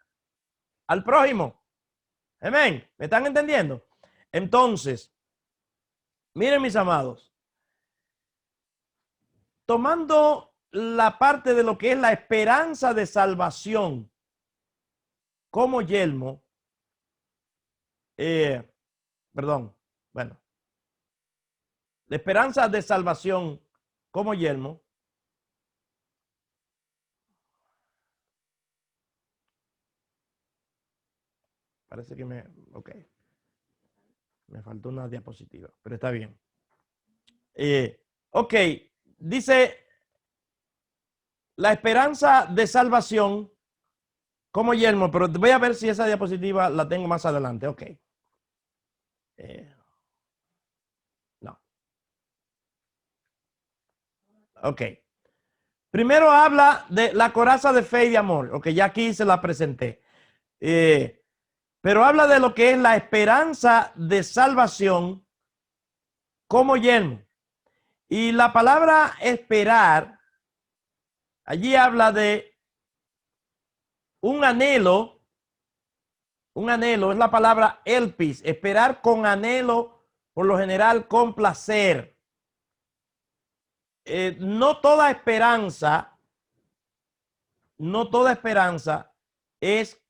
al prójimo. Amén. ¿Me están entendiendo? Entonces, miren mis amados, tomando la parte de lo que es la esperanza de salvación como yelmo, la esperanza de salvación como yelmo, parece que me faltó una diapositiva, pero está bien. Dice la esperanza de salvación como yelmo, pero voy a ver si esa diapositiva la tengo más adelante. No. Primero habla de la coraza de fe y de amor. Ya aquí se la presenté. Pero habla de lo que es la esperanza de salvación como yelmo. Y la palabra esperar, allí habla de un anhelo es la palabra elpis, esperar con anhelo, por lo general con placer. No toda esperanza es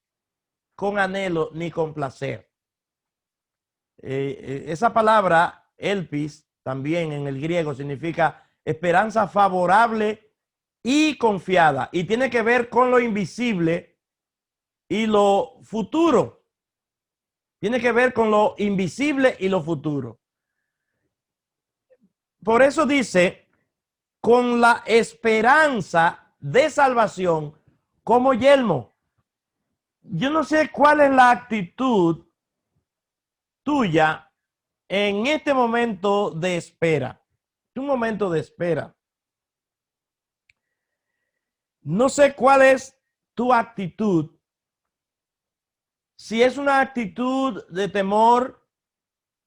con anhelo ni con placer. Esa palabra elpis también en el griego significa esperanza favorable y confiada, y tiene que ver con lo invisible y lo futuro. Tiene que ver con lo invisible y lo futuro. Por eso dice, con la esperanza de salvación como yelmo. Yo no sé cuál es la actitud tuya en este momento de espera. un momento de espera. No sé cuál es tu actitud. Si es una actitud de temor,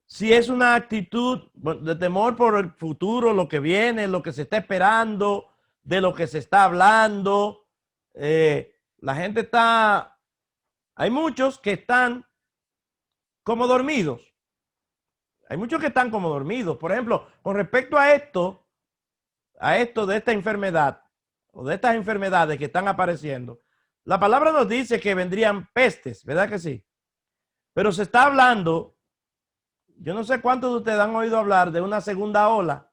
si es una actitud de temor por el futuro, lo que viene, lo que se está esperando, de lo que se está hablando. La gente está, hay muchos que están como dormidos. Hay muchos que están como dormidos. Por ejemplo, con respecto a esto de esta enfermedad o de estas enfermedades que están apareciendo, la palabra nos dice que vendrían pestes, ¿verdad que sí? Pero se está hablando, yo no sé cuántos de ustedes han oído hablar de una segunda ola.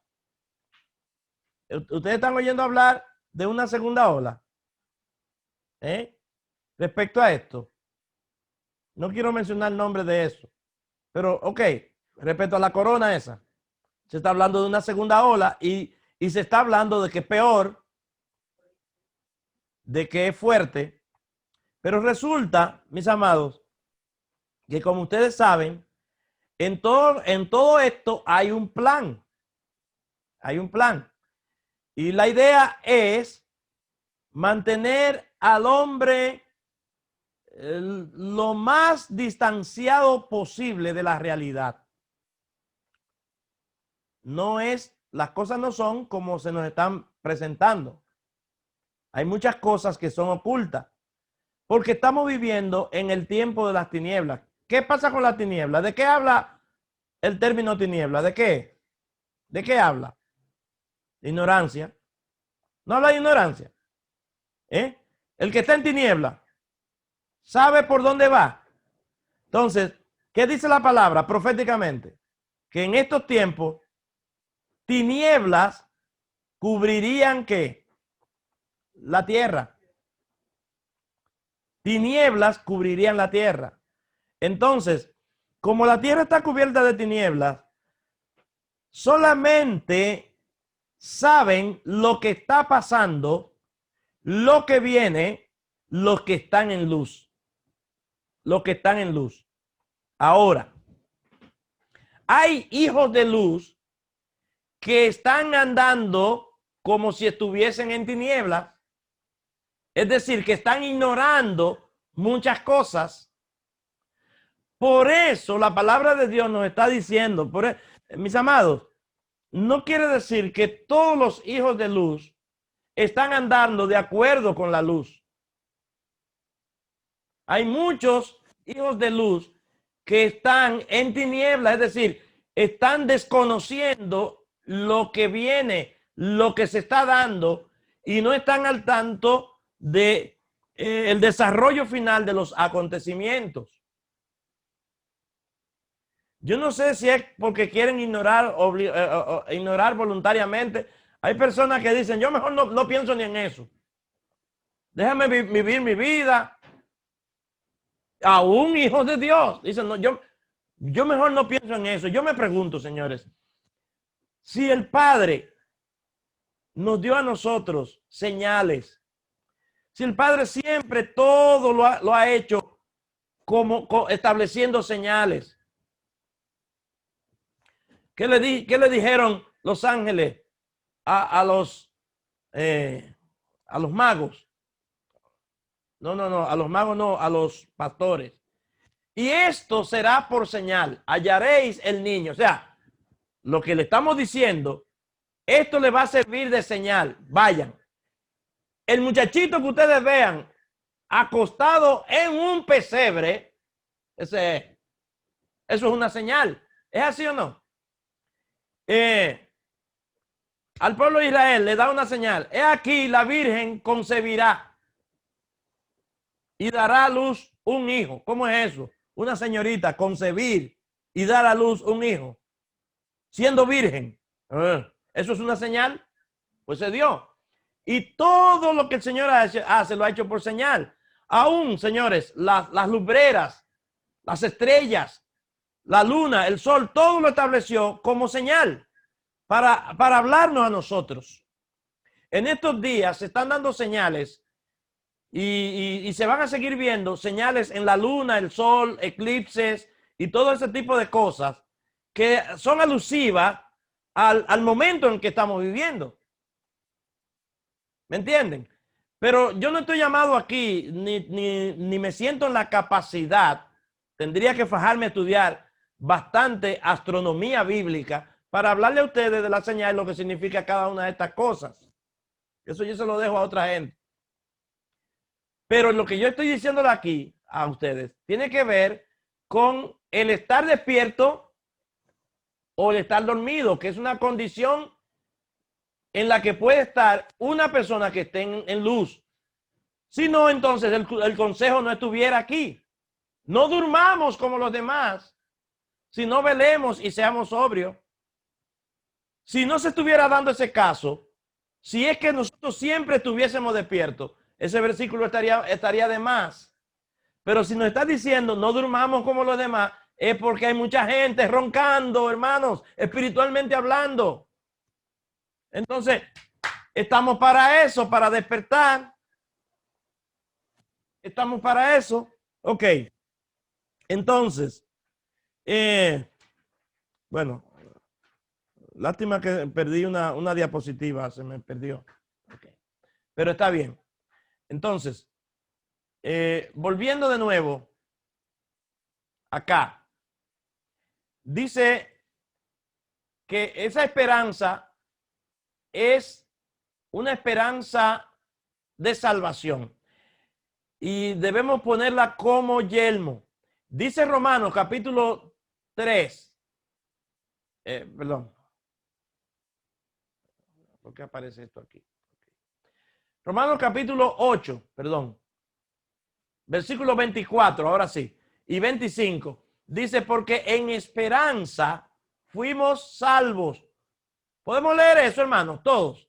¿Ustedes están oyendo hablar de una segunda ola? Respecto a esto, no quiero mencionar el nombre de eso, pero ok, respecto a la corona esa, se está hablando de una segunda ola y se está hablando de que es peor, de que es fuerte, pero resulta, mis amados, que como ustedes saben, en todo esto hay un plan. Hay un plan. Y la idea es mantener al hombre lo más distanciado posible de la realidad. Las cosas no son como se nos están presentando. Hay muchas cosas que son ocultas, porque estamos viviendo en el tiempo de las tinieblas. ¿Qué pasa con las tinieblas? ¿De qué habla el término tiniebla? ¿De qué? ¿De qué habla? De ignorancia. ¿No habla de ignorancia? El que está en tiniebla sabe por dónde va. Entonces, ¿qué dice la palabra proféticamente? Que en estos tiempos tinieblas cubrirían ¿qué? La tierra. Tinieblas cubrirían la tierra. Entonces, como la tierra está cubierta de tinieblas, solamente saben lo que está pasando, lo que viene, los que están en luz. Los que están en luz. Ahora, hay hijos de luz que están andando como si estuviesen en tinieblas. Es decir, que están ignorando muchas cosas. Por eso la palabra de Dios nos está diciendo, mis amados, no quiere decir que todos los hijos de luz están andando de acuerdo con la luz. Hay muchos hijos de luz que están en tinieblas, es decir, están desconociendo lo que viene, lo que se está dando y no están al tanto de el desarrollo final de los acontecimientos. Yo no sé si es porque quieren ignorar voluntariamente. Hay personas que dicen, yo mejor no pienso ni en eso. Déjame vivir mi vida. Aún hijos de Dios. Dicen, no, yo mejor no pienso en eso. Yo me pregunto, señores, si el Padre nos dio a nosotros señales, si el Padre siempre todo lo ha hecho como estableciendo señales. ¿Qué le dijeron los ángeles a los magos? No, a los magos no, a los pastores. Y esto será por señal. Hallaréis el niño. O sea, lo que le estamos diciendo, esto le va a servir de señal. Vayan. El muchachito que ustedes vean acostado en un pesebre, eso es una señal. ¿Es así o no? Al pueblo de Israel le da una señal. He aquí la Virgen concebirá y dará a luz un hijo. ¿Cómo es eso? Una señorita concebir y dar a luz un hijo siendo virgen. ¿Eso es una señal? Pues se dio. Y todo lo que el Señor hace lo ha hecho por señal. Aún, señores, las lumbreras, las estrellas, la luna, el sol, todo lo estableció como señal para hablarnos a nosotros. En estos días se están dando señales y se van a seguir viendo señales en la luna, el sol, eclipses y todo ese tipo de cosas que son alusivas al momento en que estamos viviendo. ¿Me entienden? Pero yo no estoy llamado aquí, ni me siento en la capacidad. Tendría que fajarme a estudiar bastante astronomía bíblica para hablarle a ustedes de la señal y lo que significa cada una de estas cosas. Eso yo se lo dejo a otra gente. Pero lo que yo estoy diciéndole aquí a ustedes tiene que ver con el estar despierto o el estar dormido, que es una condición en la que puede estar una persona que esté en luz. Si no, entonces el consejo no estuviera aquí. No durmamos como los demás, sino velemos y seamos sobrios. Si no se estuviera dando ese caso, si es que nosotros siempre estuviésemos despiertos, ese versículo estaría de más. Pero si nos está diciendo no durmamos como los demás, es porque hay mucha gente roncando, hermanos, espiritualmente hablando. Entonces, estamos para eso, para despertar. Estamos para eso. Ok. Entonces, bueno, lástima que perdí una diapositiva, se me perdió. Okay. Pero está bien. Entonces, volviendo de nuevo acá, dice que esa esperanza es una esperanza de salvación y debemos ponerla como yelmo. Dice Romanos capítulo 3, perdón, ¿por qué aparece esto aquí? Romanos capítulo 8, perdón, versículo 24, ahora sí, y 25, dice, porque en esperanza fuimos salvos. ¿Podemos leer eso, hermanos? Todos.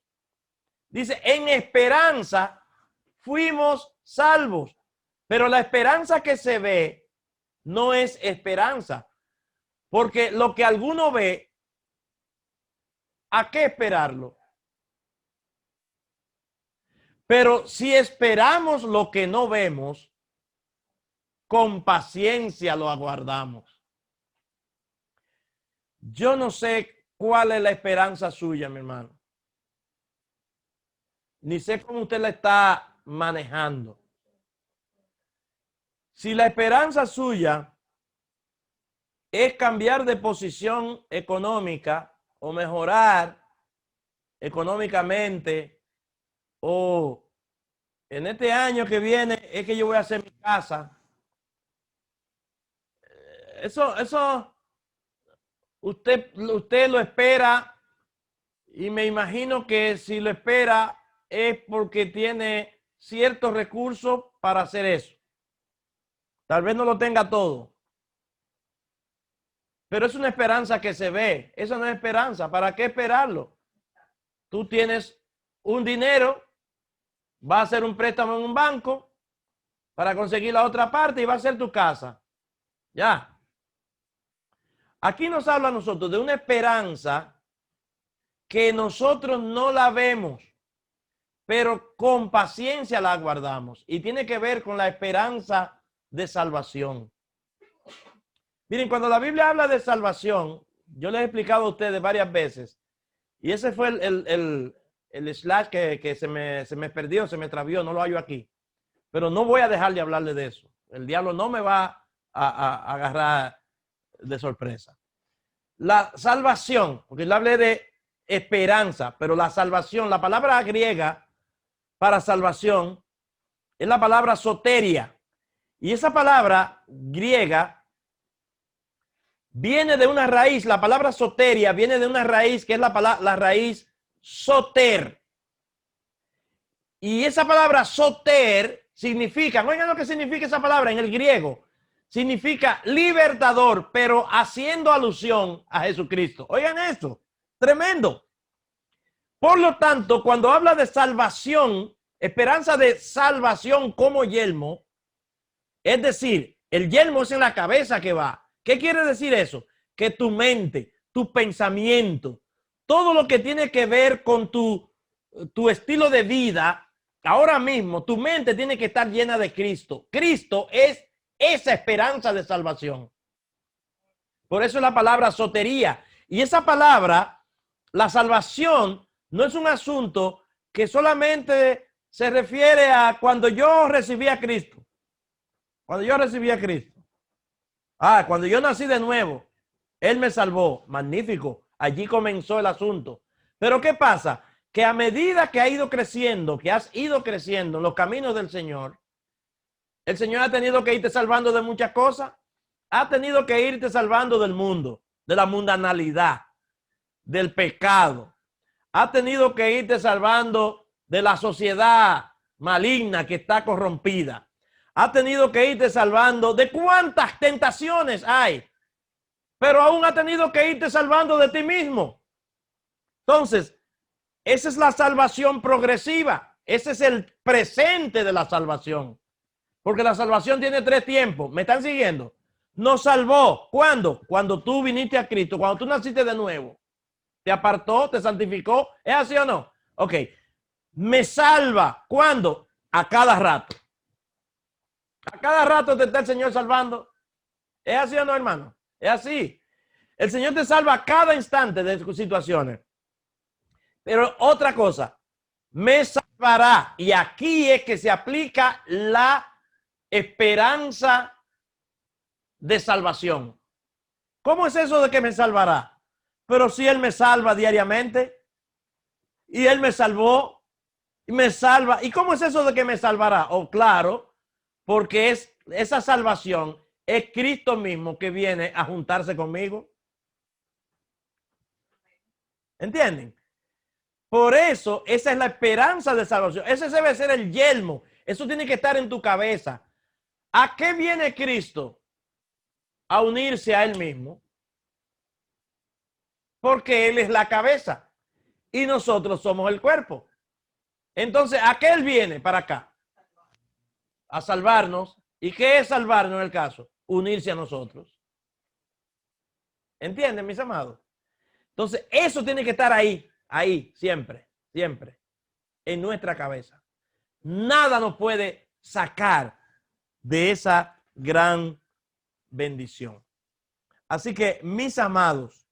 Dice, en esperanza fuimos salvos. Pero la esperanza que se ve no es esperanza. Porque lo que alguno ve, ¿a qué esperarlo? Pero si esperamos lo que no vemos, con paciencia lo aguardamos. Yo no sé cuál es la esperanza suya, mi hermano. Ni sé cómo usted la está manejando. Si la esperanza suya es cambiar de posición económica o mejorar económicamente, o en este año que viene es que yo voy a hacer mi casa, eso usted lo espera, y me imagino que si lo espera es porque tiene ciertos recursos para hacer eso. Tal vez no lo tenga todo, pero es una esperanza que se ve. Eso no es esperanza. ¿Para qué esperarlo? Tú tienes un dinero, vas a hacer un préstamo en un banco para conseguir la otra parte y va a ser tu casa. Ya. Aquí nos habla a nosotros de una esperanza que nosotros no la vemos, pero con paciencia la aguardamos. Y tiene que ver con la esperanza de salvación. Miren, cuando la Biblia habla de salvación, yo les he explicado a ustedes varias veces, y ese fue el slash que se me perdió, se me travió, no lo hallo aquí. Pero no voy a dejar de hablarle de eso. El diablo no me va a agarrar de sorpresa. La salvación, porque yo hablé de esperanza, pero la salvación, la palabra griega para salvación es la palabra soteria. Y esa palabra griega viene de una raíz, la palabra soteria viene de una raíz que es la raíz soter. Y esa palabra soter significa, oigan lo que significa esa palabra en el griego, significa libertador, pero haciendo alusión a Jesucristo. Oigan esto, tremendo. Por lo tanto, cuando habla de salvación, esperanza de salvación como yelmo, es decir, el yelmo es en la cabeza que va. ¿Qué quiere decir eso? Que tu mente, tu pensamiento, todo lo que tiene que ver con tu estilo de vida, ahora mismo tu mente tiene que estar llena de Cristo. Cristo es esa esperanza de salvación. Por eso es la palabra sotería. Y esa palabra la salvación no es un asunto que solamente se refiere a cuando yo recibí a Cristo. Cuando yo recibí a Cristo. Cuando yo nací de nuevo, Él me salvó. Magnífico. Allí comenzó el asunto. Pero ¿qué pasa? Que a medida que ha ido creciendo, que has ido creciendo en los caminos del Señor, el Señor ha tenido que irte salvando de muchas cosas. Ha tenido que irte salvando del mundo, de la mundanalidad, del pecado. Ha tenido que irte salvando de la sociedad maligna que está corrompida. Ha tenido que irte salvando de cuántas tentaciones hay. Pero aún ha tenido que irte salvando de ti mismo. Entonces, esa es la salvación progresiva. Ese es el presente de la salvación. Porque la salvación tiene 3 tiempos. ¿Me están siguiendo? Nos salvó. ¿Cuándo? Cuando tú viniste a Cristo, cuando tú naciste de nuevo. Te apartó, te santificó. ¿Es así o no? Ok. Me salva. ¿Cuándo? A cada rato. A cada rato te está el Señor salvando. ¿Es así o no, hermano? Es así. El Señor te salva a cada instante de tus situaciones. Pero otra cosa, me salvará. Y aquí es que se aplica la esperanza de salvación. ¿Cómo es eso de que me salvará? Pero si Él me salva diariamente y Él me salvó y me salva. ¿Y cómo es eso de que me salvará? Oh, claro, porque esa salvación es Cristo mismo que viene a juntarse conmigo. ¿Entienden? Por eso, esa es la esperanza de salvación. Ese debe ser el yelmo. Eso tiene que estar en tu cabeza. ¿A qué viene Cristo? A unirse a Él mismo. Porque Él es la cabeza y nosotros somos el cuerpo. Entonces, ¿a qué Él viene para acá? A salvarnos. ¿Y qué es salvarnos en el caso? Unirse a nosotros. ¿Entienden, mis amados? Entonces, eso tiene que estar ahí, siempre, siempre, en nuestra cabeza. Nada nos puede sacar de esa gran bendición. Así que, mis amados,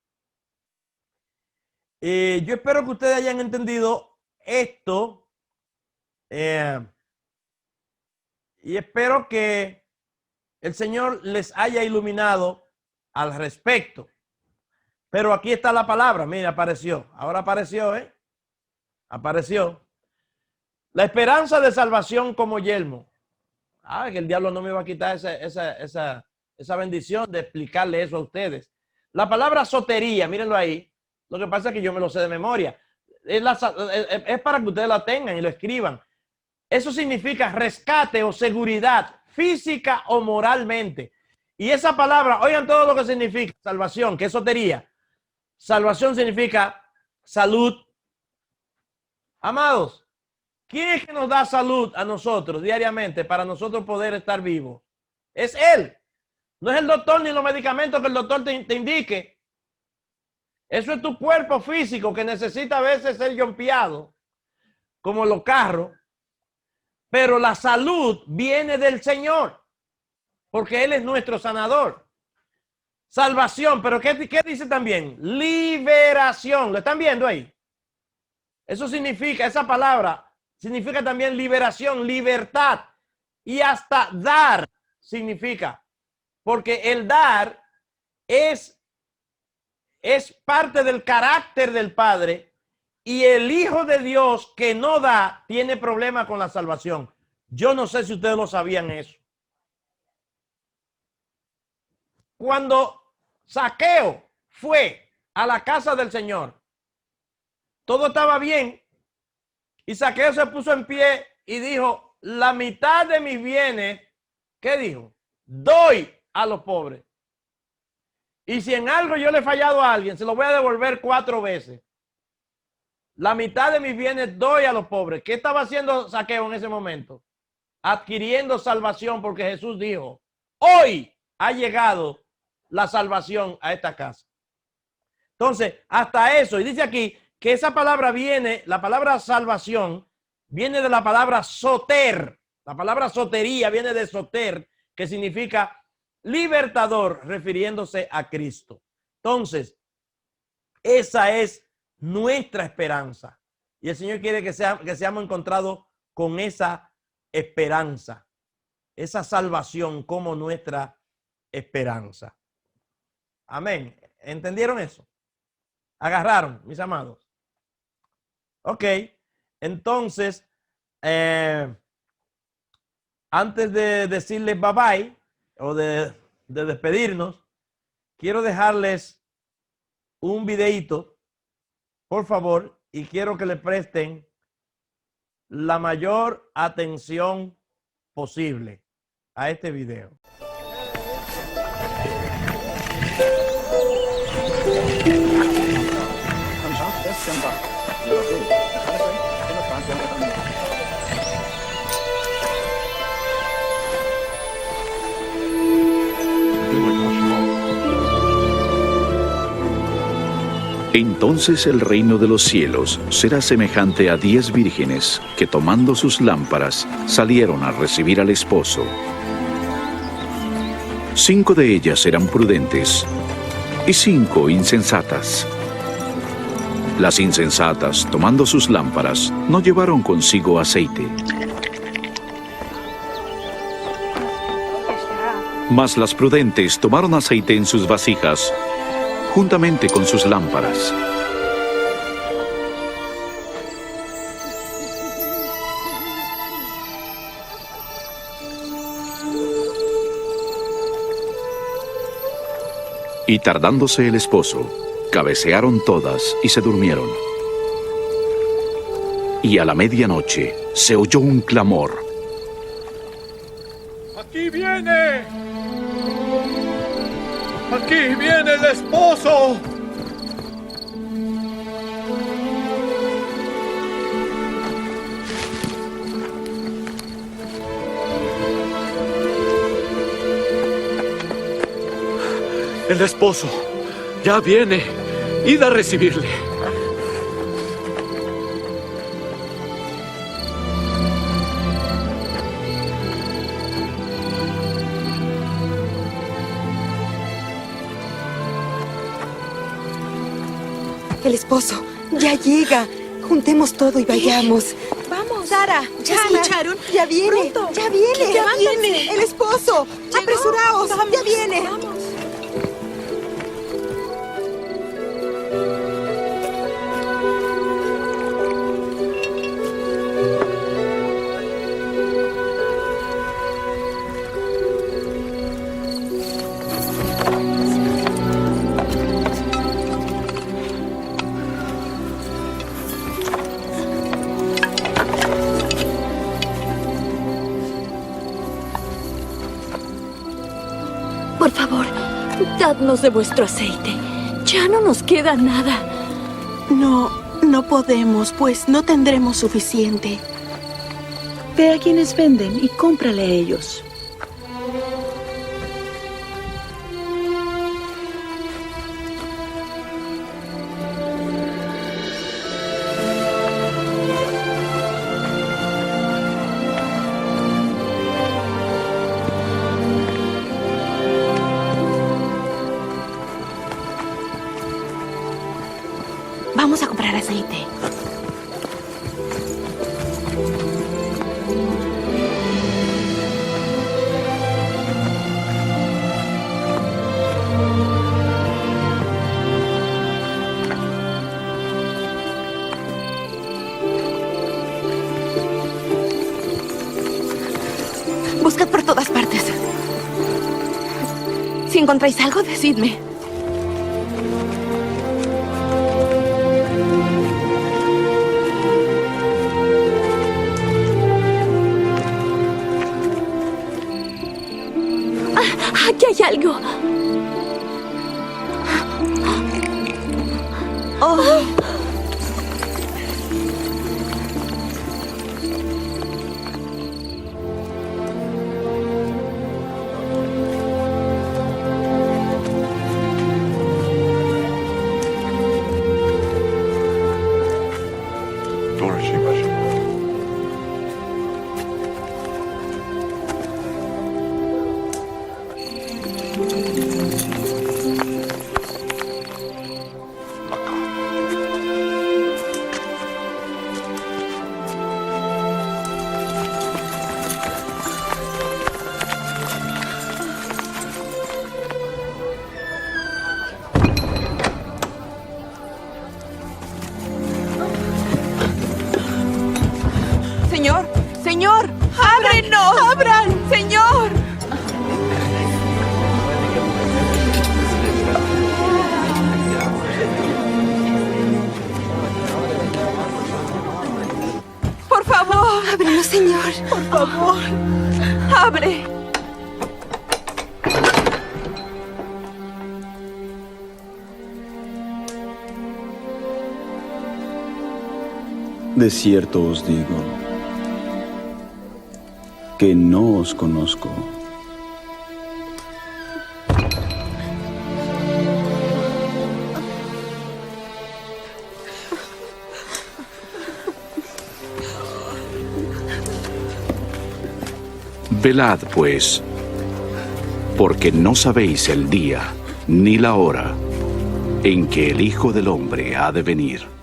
yo espero que ustedes hayan entendido esto y espero que el Señor les haya iluminado al respecto. Pero aquí está la palabra. Mira, apareció. Ahora apareció, ¿eh? Apareció. La esperanza de salvación como yelmo. Que el diablo no me va a quitar esa bendición de explicarle eso a ustedes. La palabra sotería, mírenlo ahí. Lo que pasa es que yo me lo sé de memoria. Es para que ustedes la tengan y lo escriban. Eso significa rescate o seguridad física o moralmente. Y esa palabra, oigan todo lo que significa salvación, que es sotería. Salvación significa salud. Amados, ¿quién es que nos da salud a nosotros diariamente para nosotros poder estar vivos? Es Él. No es el doctor ni los medicamentos que el doctor te indique. Eso es tu cuerpo físico que necesita a veces ser yompeado, como los carros. Pero la salud viene del Señor, porque Él es nuestro sanador. Salvación, pero ¿qué dice también? Liberación. ¿Lo están viendo ahí? Eso significa, esa palabra significa también liberación, libertad. Y hasta dar significa. Porque el dar es parte del carácter del Padre. Y el Hijo de Dios que no da tiene problema con la salvación. Yo no sé si ustedes lo sabían eso. Cuando Zaqueo fue a la casa del Señor, todo estaba bien. Y Zaqueo se puso en pie y dijo, la mitad de mis bienes, ¿qué dijo? Doy a los pobres. Y si en algo yo le he fallado a alguien, se lo voy a devolver 4 veces. La mitad de mis bienes doy a los pobres. ¿Qué estaba haciendo Zaqueo en ese momento? Adquiriendo salvación, porque Jesús dijo, hoy ha llegado la salvación a esta casa. Entonces, hasta eso. Y dice aquí que esa palabra viene, la palabra salvación, viene de la palabra soter. La palabra sotería viene de soter, que significa libertador, refiriéndose a Cristo. Entonces, esa es nuestra esperanza. Y el Señor quiere que seamos encontrados con esa esperanza, esa salvación como nuestra esperanza. Amén. ¿Entendieron eso? ¿Agarraron, mis amados? Ok. Entonces, antes de decirles bye bye o de despedirnos, quiero dejarles un videito, por favor, y quiero que le presten la mayor atención posible a este video. Entonces el reino de los cielos será semejante a 10 vírgenes que tomando sus lámparas salieron a recibir al esposo. 5 de ellas eran prudentes y 5 insensatas. Las insensatas, tomando sus lámparas, no llevaron consigo aceite. Mas las prudentes tomaron aceite en sus vasijas, juntamente con sus lámparas. Y tardándose el esposo, cabecearon todas y se durmieron. Y a la medianoche se oyó un clamor. ¡Aquí viene! ¡Aquí viene el esposo! El esposo ya viene. Id a recibirle. El esposo ya llega. Juntemos todo y vayamos. Vamos. Sara, ¿Ya escucharon? Ya viene. Pronto. Ya viene. Ya Levántense. viene. El esposo. Llegó. Apresuraos. Vamos, Ya viene. Vamos. Por favor, dadnos de vuestro aceite. Ya no nos queda nada. No podemos, pues no tendremos suficiente. Ve a quienes venden y cómprale a ellos. Vamos a comprar aceite. Buscad por todas partes. Si encontráis algo, decidme. Aquí hay algo. Oh. Señor, Señor, ábrenos. Abran, Señor. Por favor. Ábrenos, Señor. Por favor. Abre. De cierto os digo que no os conozco. Velad, pues, porque no sabéis el día ni la hora en que el Hijo del Hombre ha de venir.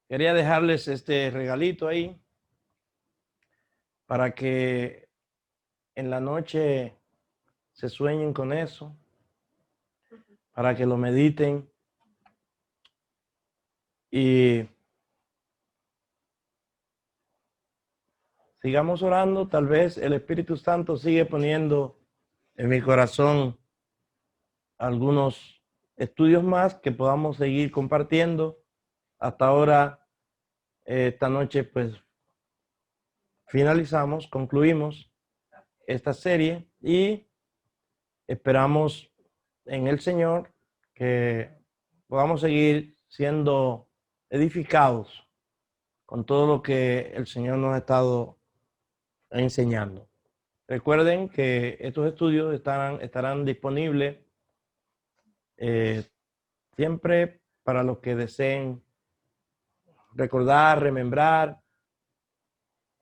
Quería dejarles este regalito ahí para que en la noche se sueñen con eso, para que lo mediten y sigamos orando. Tal vez el Espíritu Santo sigue poniendo en mi corazón algunos estudios más que podamos seguir compartiendo. Hasta ahora, esta noche, pues, concluimos esta serie y esperamos en el Señor que podamos seguir siendo edificados con todo lo que el Señor nos ha estado enseñando. Recuerden que estos estudios estarán disponibles siempre para los que deseen recordar, remembrar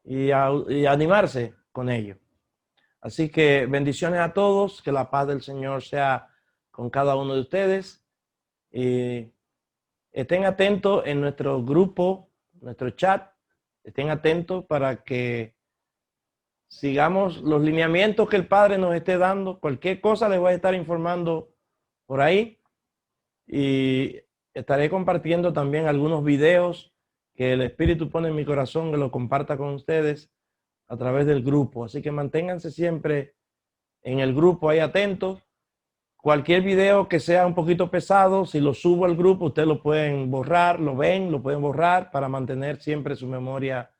y animarse con ello. Así que bendiciones a todos, que la paz del Señor sea con cada uno de ustedes y estén atentos en nuestro grupo, nuestro chat, estén atentos para que sigamos los lineamientos que el Padre nos esté dando. Cualquier cosa les voy a estar informando por ahí y estaré compartiendo también algunos videos que el Espíritu pone en mi corazón, que lo comparta con ustedes a través del grupo. Así que manténganse siempre en el grupo ahí atentos. Cualquier video que sea un poquito pesado, si lo subo al grupo, ustedes lo pueden borrar, lo pueden borrar para mantener siempre su memoria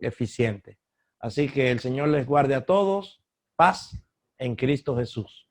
eficiente. Así que el Señor les guarde a todos. Paz en Cristo Jesús.